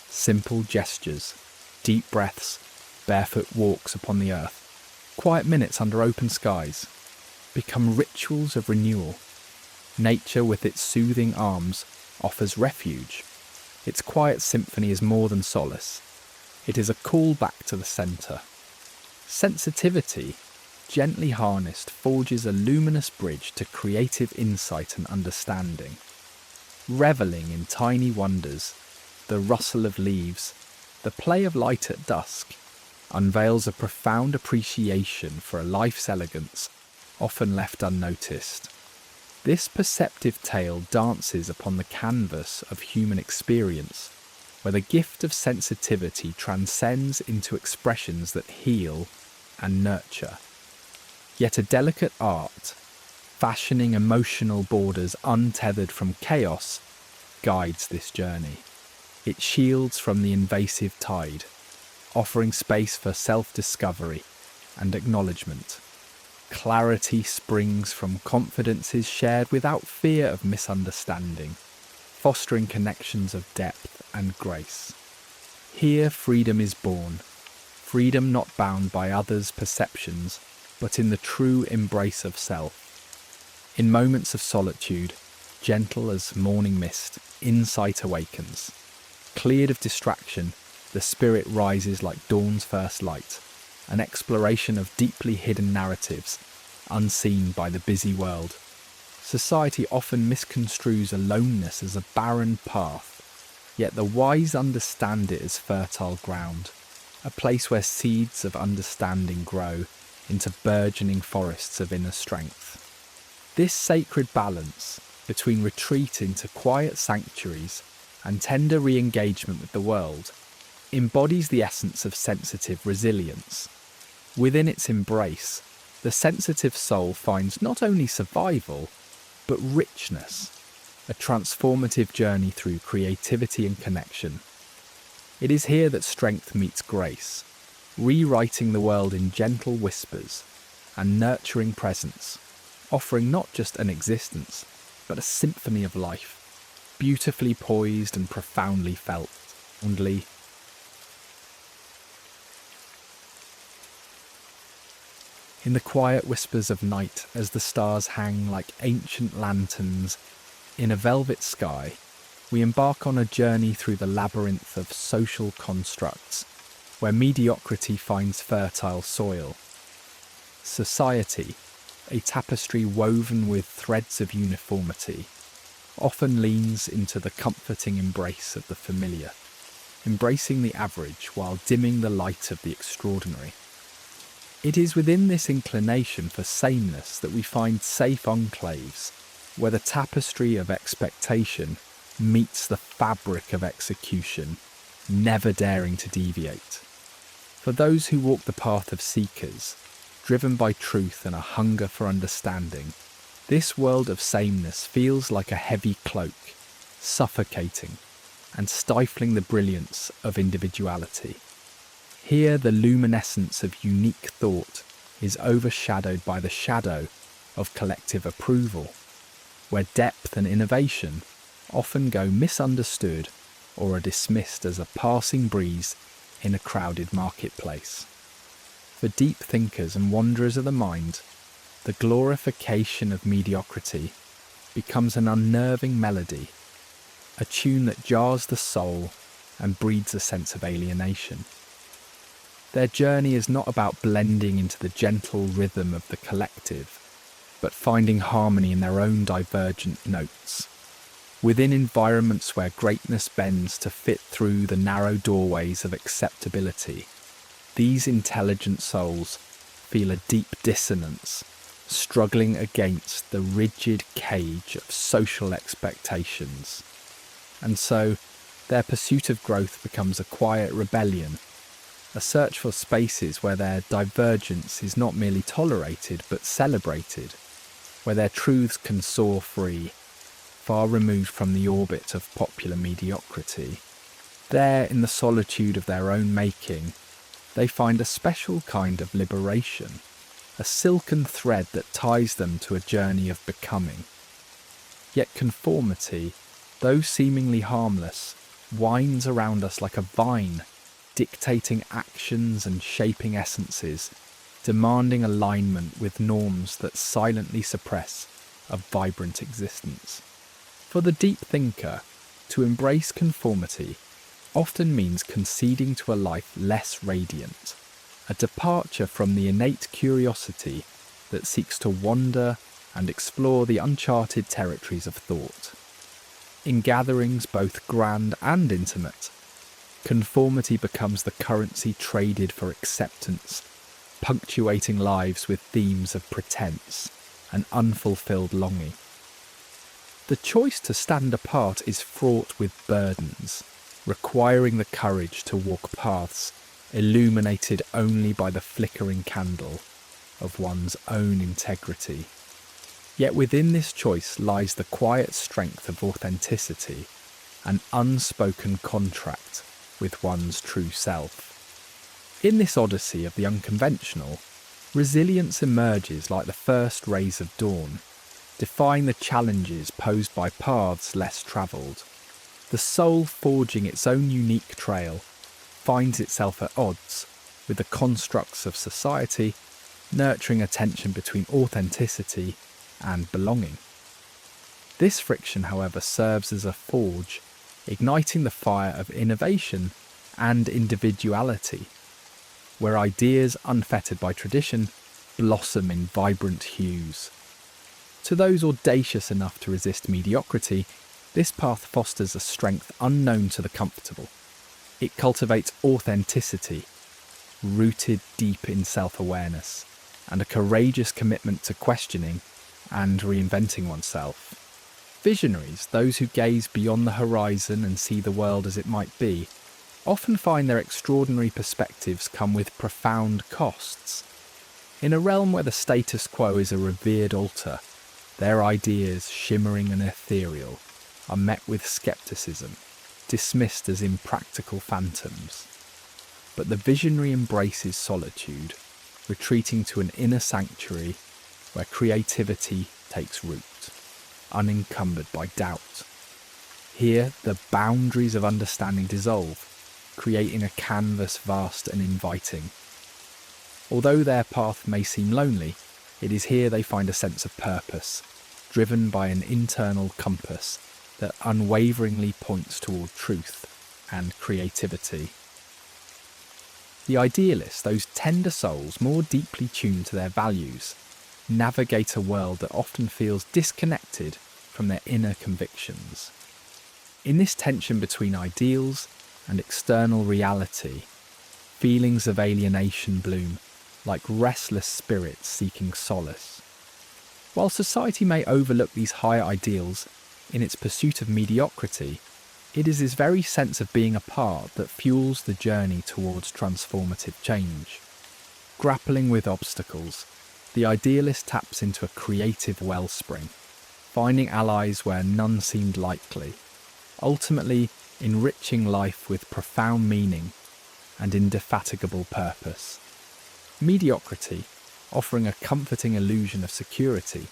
Simple gestures, deep breaths, barefoot walks upon the earth, quiet minutes under open skies, become rituals of renewal. Nature with its soothing arms offers refuge. Its quiet symphony is more than solace. It is a call back to the centre. Sensitivity, gently harnessed, forges a luminous bridge to creative insight and understanding. Revelling in tiny wonders, the rustle of leaves, the play of light at dusk, unveils a profound appreciation for a life's elegance, often left unnoticed. This perceptive tale dances upon the canvas of human experience, where the gift of sensitivity transcends into expressions that heal and nurture. Yet a delicate art, fashioning emotional borders untethered from chaos, guides this journey. It shields from the invasive tide, offering space for self-discovery and acknowledgement. Clarity springs from confidences shared without fear of misunderstanding, fostering connections of depth and grace. Here freedom is born, freedom not bound by others' perceptions, but in the true embrace of self. In moments of solitude, gentle as morning mist, insight awakens. Cleared of distraction, the spirit rises like dawn's first light, an exploration of deeply hidden narratives, unseen by the busy world. Society often misconstrues aloneness as a barren path, yet the wise understand it as fertile ground, a place where seeds of understanding grow into burgeoning forests of inner strength. This sacred balance between retreat into quiet sanctuaries and tender re-engagement with the world embodies the essence of sensitive resilience. Within its embrace, the sensitive soul finds not only survival, but richness, a transformative journey through creativity and connection. It is here that strength meets grace, rewriting the world in gentle whispers and nurturing presence, offering not just an existence, but a symphony of life, beautifully poised and profoundly felt. In the quiet whispers of night, as the stars hang like ancient lanterns in a velvet sky, we embark on a journey through the labyrinth of social constructs, where mediocrity finds fertile soil. Society, a tapestry woven with threads of uniformity, often leans into the comforting embrace of the familiar, embracing the average while dimming the light of the extraordinary. It is within this inclination for sameness that we find safe enclaves, where the tapestry of expectation meets the fabric of execution, never daring to deviate. For those who walk the path of seekers, driven by truth and a hunger for understanding, this world of sameness feels like a heavy cloak, suffocating and stifling the brilliance of individuality. Here the luminescence of unique thought is overshadowed by the shadow of collective approval, where depth and innovation often go misunderstood or are dismissed as a passing breeze in a crowded marketplace. For deep thinkers and wanderers of the mind, the glorification of mediocrity becomes an unnerving melody, a tune that jars the soul and breeds a sense of alienation. Their journey is not about blending into the gentle rhythm of the collective, but finding harmony in their own divergent notes. Within environments where greatness bends to fit through the narrow doorways of acceptability, these intelligent souls feel a deep dissonance, struggling against the rigid cage of social expectations. And so, their pursuit of growth becomes a quiet rebellion, a search for spaces where their divergence is not merely tolerated but celebrated, where their truths can soar free, far removed from the orbit of popular mediocrity. There, in the solitude of their own making, they find a special kind of liberation, a silken thread that ties them to a journey of becoming. Yet conformity, though seemingly harmless, winds around us like a vine, dictating actions and shaping essences, demanding alignment with norms that silently suppress a vibrant existence. For the deep thinker, to embrace conformity often means conceding to a life less radiant, a departure from the innate curiosity that seeks to wander and explore the uncharted territories of thought. In gatherings both grand and intimate, conformity becomes the currency traded for acceptance, punctuating lives with themes of pretense and unfulfilled longing. The choice to stand apart is fraught with burdens, requiring the courage to walk paths illuminated only by the flickering candle of one's own integrity. Yet within this choice lies the quiet strength of authenticity, an unspoken contract with one's true self. In this odyssey of the unconventional, resilience emerges like the first rays of dawn, defying the challenges posed by paths less travelled. The soul, forging its own unique trail, finds itself at odds with the constructs of society, nurturing a tension between authenticity and belonging. This friction, however, serves as a forge, igniting the fire of innovation and individuality, where ideas unfettered by tradition blossom in vibrant hues. To those audacious enough to resist mediocrity, this path fosters a strength unknown to the comfortable. It cultivates authenticity, rooted deep in self-awareness, and a courageous commitment to questioning and reinventing oneself. Visionaries, those who gaze beyond the horizon and see the world as it might be, often find their extraordinary perspectives come with profound costs. In a realm where the status quo is a revered altar, their ideas, shimmering and ethereal, are met with skepticism, dismissed as impractical phantoms. But the visionary embraces solitude, retreating to an inner sanctuary where creativity takes root, unencumbered by doubt. Here, the boundaries of understanding dissolve, creating a canvas vast and inviting. Although their path may seem lonely, it is here they find a sense of purpose, driven by an internal compass that unwaveringly points toward truth and creativity. The idealists, those tender souls more deeply tuned to their values, navigate a world that often feels disconnected from their inner convictions. In this tension between ideals and external reality, feelings of alienation bloom like restless spirits seeking solace. While society may overlook these higher ideals in its pursuit of mediocrity, it is this very sense of being apart that fuels the journey towards transformative change. Grappling with obstacles, the idealist taps into a creative wellspring, finding allies where none seemed likely, ultimately enriching life with profound meaning and indefatigable purpose. Mediocrity, offering a comforting illusion of security,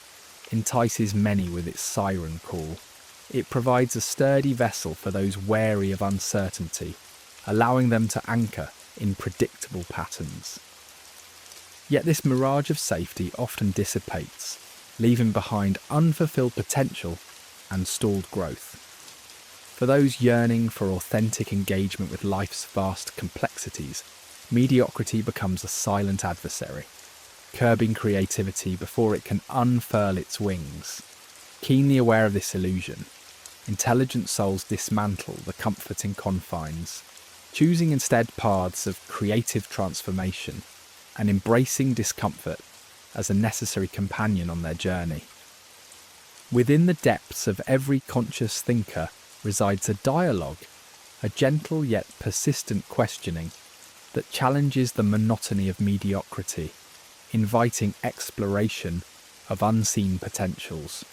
entices many with its siren call. It provides a sturdy vessel for those wary of uncertainty, allowing them to anchor in predictable patterns. Yet this mirage of safety often dissipates, leaving behind unfulfilled potential and stalled growth. For those yearning for authentic engagement with life's vast complexities, mediocrity becomes a silent adversary, curbing creativity before it can unfurl its wings. Keenly aware of this illusion, intelligent souls dismantle the comforting confines, choosing instead paths of creative transformation and embracing discomfort as a necessary companion on their journey. Within the depths of every conscious thinker resides a dialogue, a gentle yet persistent questioning that challenges the monotony of mediocrity, inviting exploration of unseen potentials.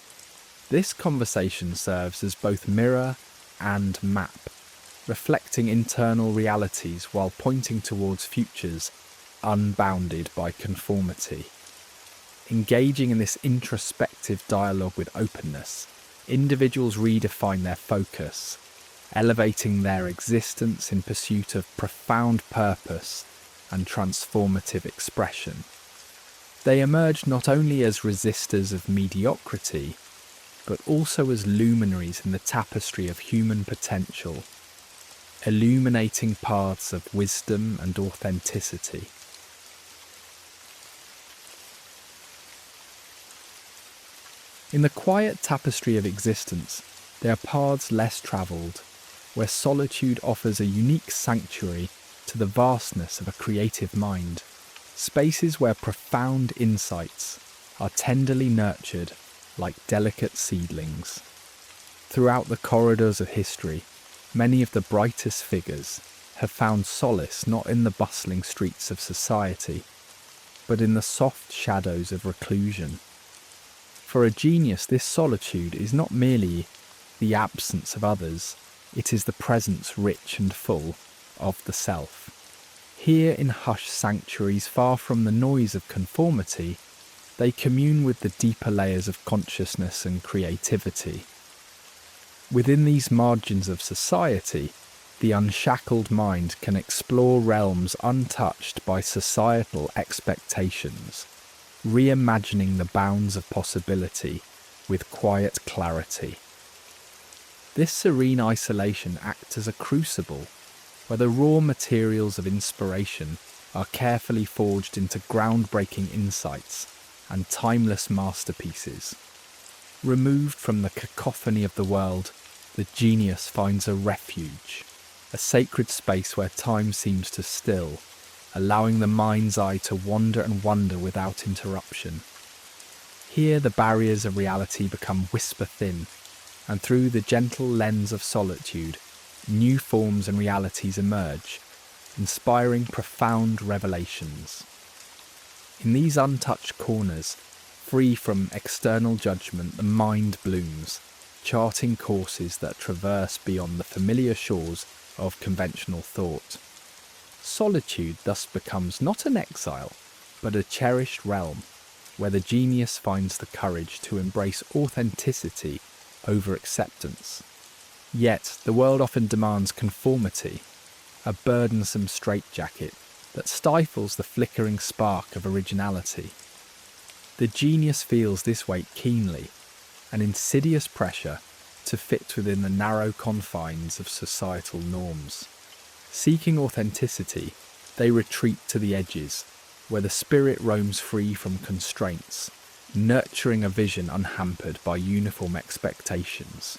This conversation serves as both mirror and map, reflecting internal realities while pointing towards futures unbounded by conformity. Engaging in this introspective dialogue with openness, individuals redefine their focus, elevating their existence in pursuit of profound purpose and transformative expression. They emerge not only as resistors of mediocrity, but also as luminaries in the tapestry of human potential, illuminating paths of wisdom and authenticity. In the quiet tapestry of existence, there are paths less travelled, where solitude offers a unique sanctuary to the vastness of a creative mind, spaces where profound insights are tenderly nurtured like delicate seedlings. Throughout the corridors of history, many of the brightest figures have found solace not in the bustling streets of society, but in the soft shadows of reclusion. For a genius, this solitude is not merely the absence of others, it is the presence rich and full of the self. Here in hushed sanctuaries far from the noise of conformity, they commune with the deeper layers of consciousness and creativity. Within these margins of society, the unshackled mind can explore realms untouched by societal expectations, reimagining the bounds of possibility with quiet clarity. This serene isolation acts as a crucible, where the raw materials of inspiration are carefully forged into groundbreaking insights and timeless masterpieces. Removed from the cacophony of the world, the genius finds a refuge, a sacred space where time seems to still, allowing the mind's eye to wander and wonder without interruption. Here the barriers of reality become whisper-thin, and through the gentle lens of solitude, new forms and realities emerge, inspiring profound revelations. In these untouched corners, free from external judgment, the mind blooms, charting courses that traverse beyond the familiar shores of conventional thought. Solitude thus becomes not an exile, but a cherished realm, where the genius finds the courage to embrace authenticity over acceptance. Yet, the world often demands conformity, a burdensome straitjacket that stifles the flickering spark of originality. The genius feels this weight keenly, an insidious pressure to fit within the narrow confines of societal norms. Seeking authenticity, they retreat to the edges, where the spirit roams free from constraints, nurturing a vision unhampered by uniform expectations.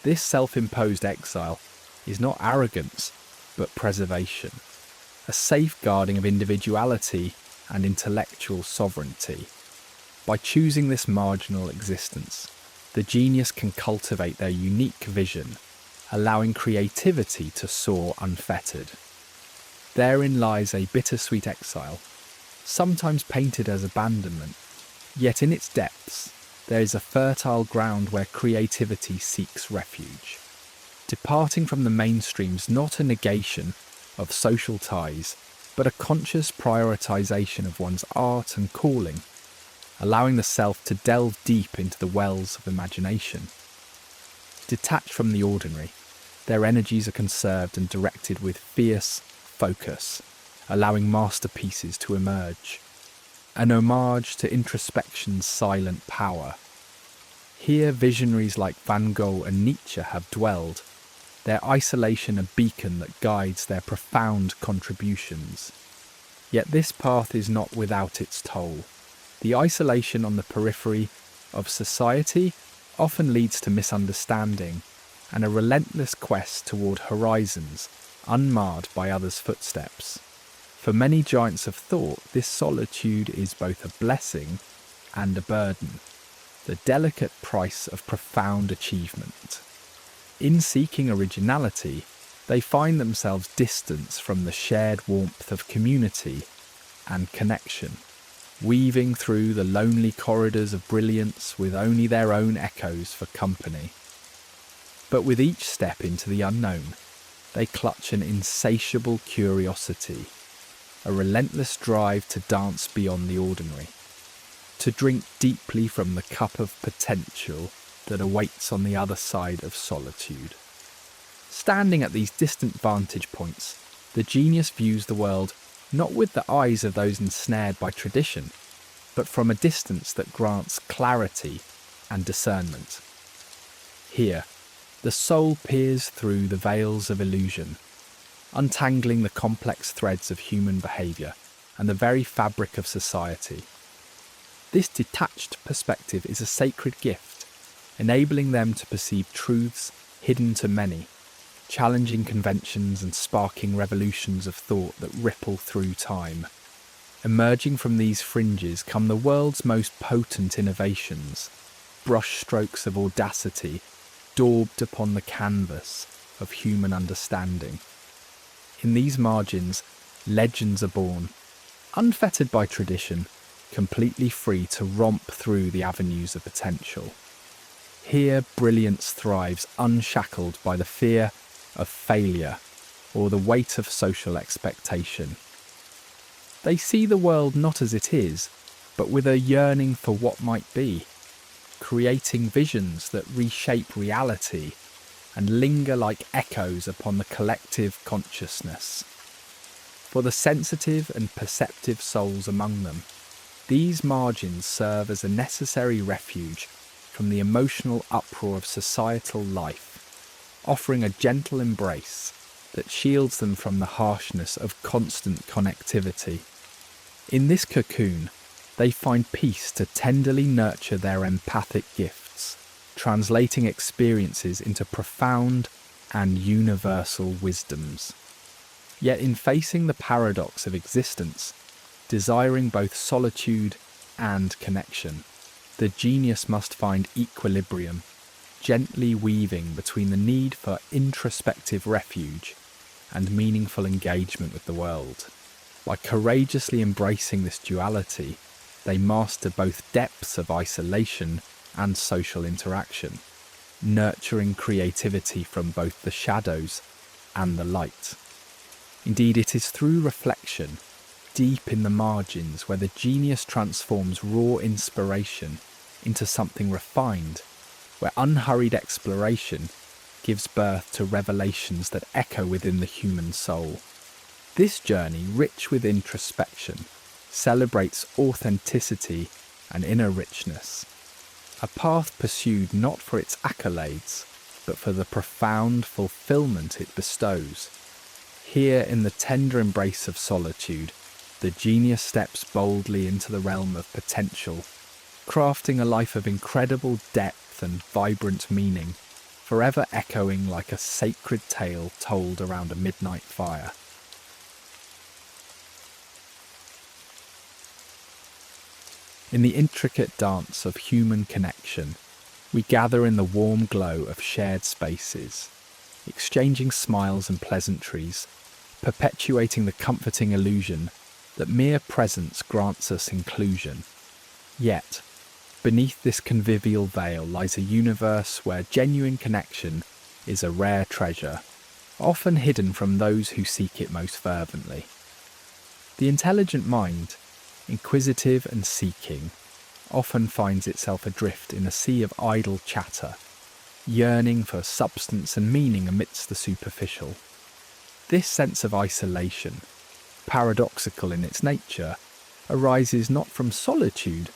This self-imposed exile is not arrogance, but preservation, a safeguarding of individuality and intellectual sovereignty. By choosing this marginal existence, the genius can cultivate their unique vision, allowing creativity to soar unfettered. Therein lies a bittersweet exile, sometimes painted as abandonment, yet in its depths there is a fertile ground where creativity seeks refuge. Departing from the mainstream's not a negation of social ties, but a conscious prioritization of one's art and calling, allowing the self to delve deep into the wells of imagination. Detached from the ordinary, their energies are conserved and directed with fierce focus, allowing masterpieces to emerge. An homage to introspection's silent power. Here visionaries like Van Gogh and Nietzsche have dwelled, their isolation a beacon that guides their profound contributions. Yet this path is not without its toll. The isolation on the periphery of society often leads to misunderstanding and a relentless quest toward horizons unmarred by others' footsteps. For many giants of thought, this solitude is both a blessing and a burden, the delicate price of profound achievement. In seeking originality, they find themselves distanced from the shared warmth of community and connection, weaving through the lonely corridors of brilliance with only their own echoes for company. But with each step into the unknown, they clutch an insatiable curiosity, a relentless drive to dance beyond the ordinary, to drink deeply from the cup of potential that awaits on the other side of solitude. Standing at these distant vantage points, the genius views the world not with the eyes of those ensnared by tradition, but from a distance that grants clarity and discernment. Here, the soul peers through the veils of illusion, untangling the complex threads of human behaviour and the very fabric of society. This detached perspective is a sacred gift, enabling them to perceive truths hidden to many, challenging conventions and sparking revolutions of thought that ripple through time. Emerging from these fringes come the world's most potent innovations, brushstrokes of audacity daubed upon the canvas of human understanding. In these margins, legends are born, unfettered by tradition, completely free to romp through the avenues of potential. Here, brilliance thrives unshackled by the fear of failure or the weight of social expectation. They see the world not as it is, but with a yearning for what might be, creating visions that reshape reality and linger like echoes upon the collective consciousness. For the sensitive and perceptive souls among them, these margins serve as a necessary refuge from the emotional uproar of societal life, offering a gentle embrace that shields them from the harshness of constant connectivity. In this cocoon, they find peace to tenderly nurture their empathic gifts, translating experiences into profound and universal wisdoms. Yet in facing the paradox of existence, desiring both solitude and connection, the genius must find equilibrium, gently weaving between the need for introspective refuge and meaningful engagement with the world. By courageously embracing this duality, they master both depths of isolation and social interaction, nurturing creativity from both the shadows and the light. Indeed, it is through reflection, deep in the margins, where the genius transforms raw inspiration into something refined, where unhurried exploration gives birth to revelations that echo within the human soul. This journey, rich with introspection, celebrates authenticity and inner richness, a path pursued not for its accolades, but for the profound fulfillment it bestows. Here, in the tender embrace of solitude, the genius steps boldly into the realm of potential, crafting a life of incredible depth and vibrant meaning, forever echoing like a sacred tale told around a midnight fire. In the intricate dance of human connection, we gather in the warm glow of shared spaces, exchanging smiles and pleasantries, perpetuating the comforting illusion that mere presence grants us inclusion. Yet, beneath this convivial veil lies a universe where genuine connection is a rare treasure, often hidden from those who seek it most fervently. The intelligent mind, inquisitive and seeking, often finds itself adrift in a sea of idle chatter, yearning for substance and meaning amidst the superficial. This sense of isolation, paradoxical in its nature, arises not from solitude,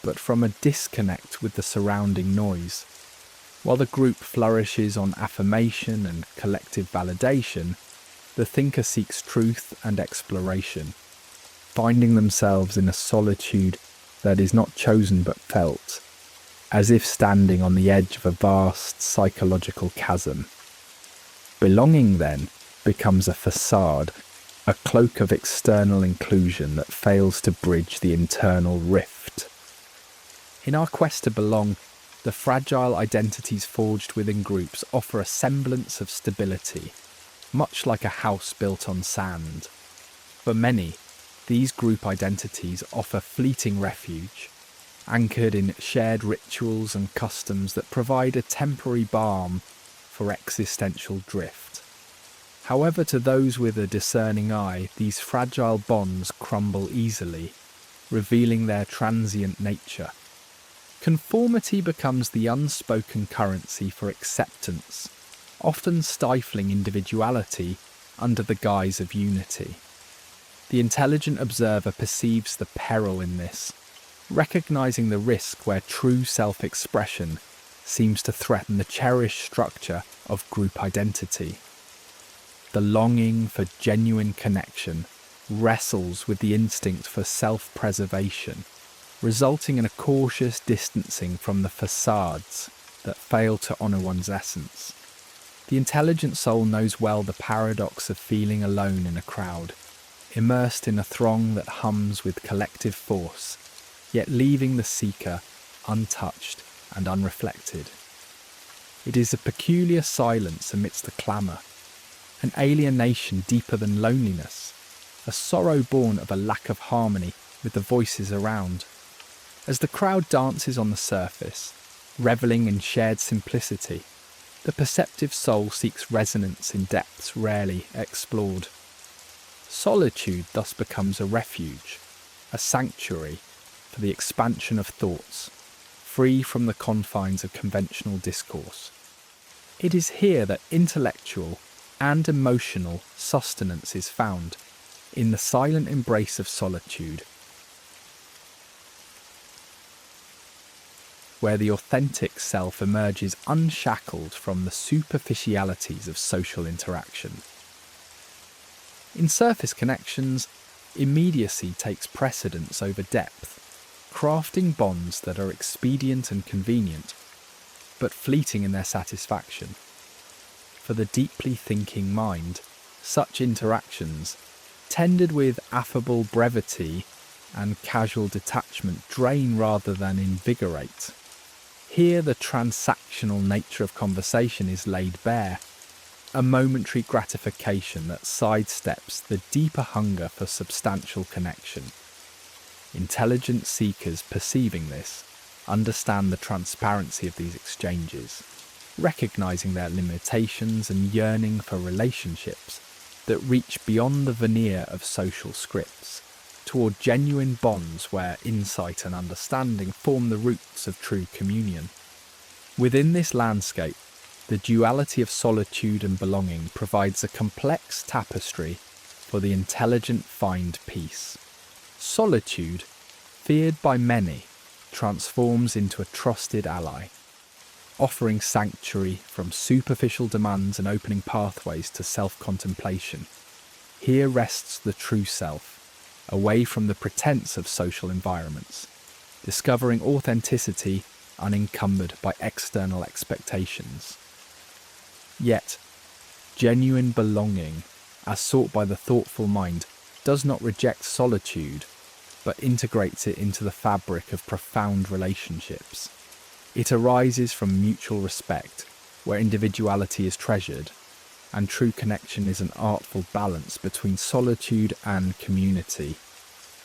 but from a disconnect with the surrounding noise. While the group flourishes on affirmation and collective validation, the thinker seeks truth and exploration, finding themselves in a solitude that is not chosen but felt, as if standing on the edge of a vast psychological chasm. Belonging, then, becomes a facade, a cloak of external inclusion that fails to bridge the internal rift. In our quest to belong, the fragile identities forged within groups offer a semblance of stability, much like a house built on sand. For many, these group identities offer fleeting refuge, anchored in shared rituals and customs that provide a temporary balm for existential drift. However, to those with a discerning eye, these fragile bonds crumble easily, revealing their transient nature. Conformity becomes the unspoken currency for acceptance, often stifling individuality under the guise of unity. The intelligent observer perceives the peril in this, recognizing the risk where true self-expression seems to threaten the cherished structure of group identity. The longing for genuine connection wrestles with the instinct for self-preservation, resulting in a cautious distancing from the facades that fail to honor one's essence. The intelligent soul knows well the paradox of feeling alone in a crowd, immersed in a throng that hums with collective force, yet leaving the seeker untouched and unreflected. It is a peculiar silence amidst the clamour, an alienation deeper than loneliness, a sorrow born of a lack of harmony with the voices around. As the crowd dances on the surface, revelling in shared simplicity, the perceptive soul seeks resonance in depths rarely explored. Solitude thus becomes a refuge, a sanctuary for the expansion of thoughts, free from the confines of conventional discourse. It is here that intellectual and emotional sustenance is found, in the silent embrace of solitude, where the authentic self emerges unshackled from the superficialities of social interaction. In surface connections, immediacy takes precedence over depth, crafting bonds that are expedient and convenient, but fleeting in their satisfaction. For the deeply thinking mind, such interactions, tended with affable brevity and casual detachment, drain rather than invigorate. Here the transactional nature of conversation is laid bare, a momentary gratification that sidesteps the deeper hunger for substantial connection. Intelligent seekers perceiving this understand the transparency of these exchanges, recognizing their limitations and yearning for relationships that reach beyond the veneer of social scripts, toward genuine bonds where insight and understanding form the roots of true communion. Within this landscape, the duality of solitude and belonging provides a complex tapestry for the intelligent find peace. Solitude, feared by many, transforms into a trusted ally, offering sanctuary from superficial demands and opening pathways to self-contemplation. Here rests the true self, away from the pretense of social environments, discovering authenticity unencumbered by external expectations. Yet, genuine belonging, as sought by the thoughtful mind, does not reject solitude, but integrates it into the fabric of profound relationships. It arises from mutual respect, where individuality is treasured, and true connection is an artful balance between solitude and community.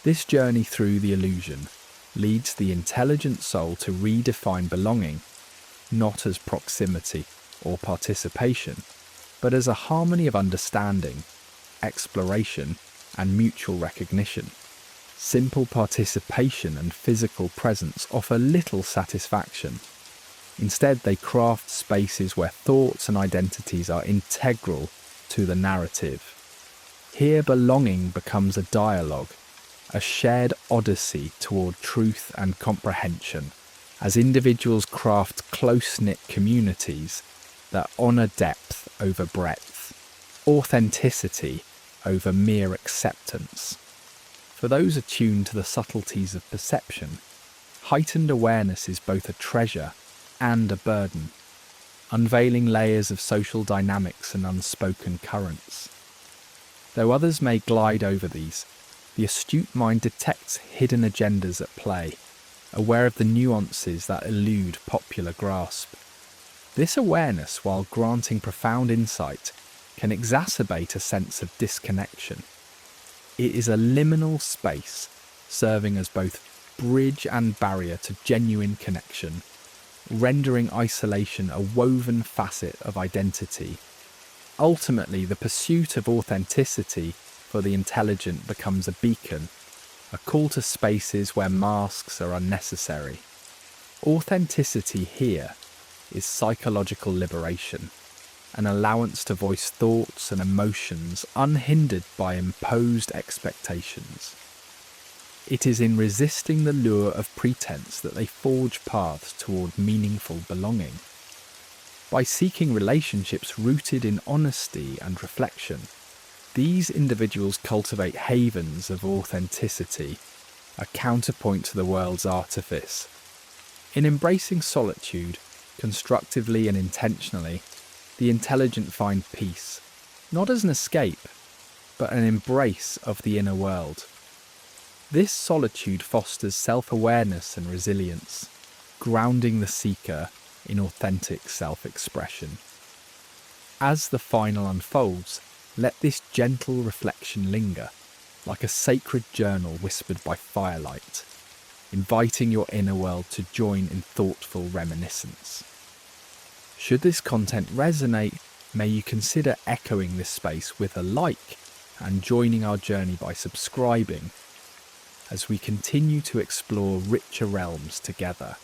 This journey through the illusion leads the intelligent soul to redefine belonging, not as proximity or participation, but as a harmony of understanding, exploration, and mutual recognition. Simple participation and physical presence offer little satisfaction. Instead, they craft spaces where thoughts and identities are integral to the narrative. Here, belonging becomes a dialogue, a shared odyssey toward truth and comprehension, as individuals craft close-knit communities that honour depth over breadth, authenticity over mere acceptance. For those attuned to the subtleties of perception, heightened awareness is both a treasure and a burden, unveiling layers of social dynamics and unspoken currents. Though others may glide over these, the astute mind detects hidden agendas at play, aware of the nuances that elude popular grasp. This awareness, while granting profound insight, can exacerbate a sense of disconnection. It is a liminal space, serving as both bridge and barrier to genuine connection, rendering isolation a woven facet of identity. Ultimately, the pursuit of authenticity for the intelligent becomes a beacon, a call to spaces where masks are unnecessary. Authenticity here is psychological liberation, an allowance to voice thoughts and emotions unhindered by imposed expectations. It is in resisting the lure of pretense that they forge paths toward meaningful belonging. By seeking relationships rooted in honesty and reflection, these individuals cultivate havens of authenticity, a counterpoint to the world's artifice. In embracing solitude, constructively and intentionally, the intelligent find peace, not as an escape, but an embrace of the inner world. This solitude fosters self-awareness and resilience, grounding the seeker in authentic self-expression. As the final unfolds, let this gentle reflection linger, like a sacred journal whispered by firelight, inviting your inner world to join in thoughtful reminiscence. Should this content resonate, may you consider echoing this space with a like and joining our journey by subscribing as we continue to explore richer realms together.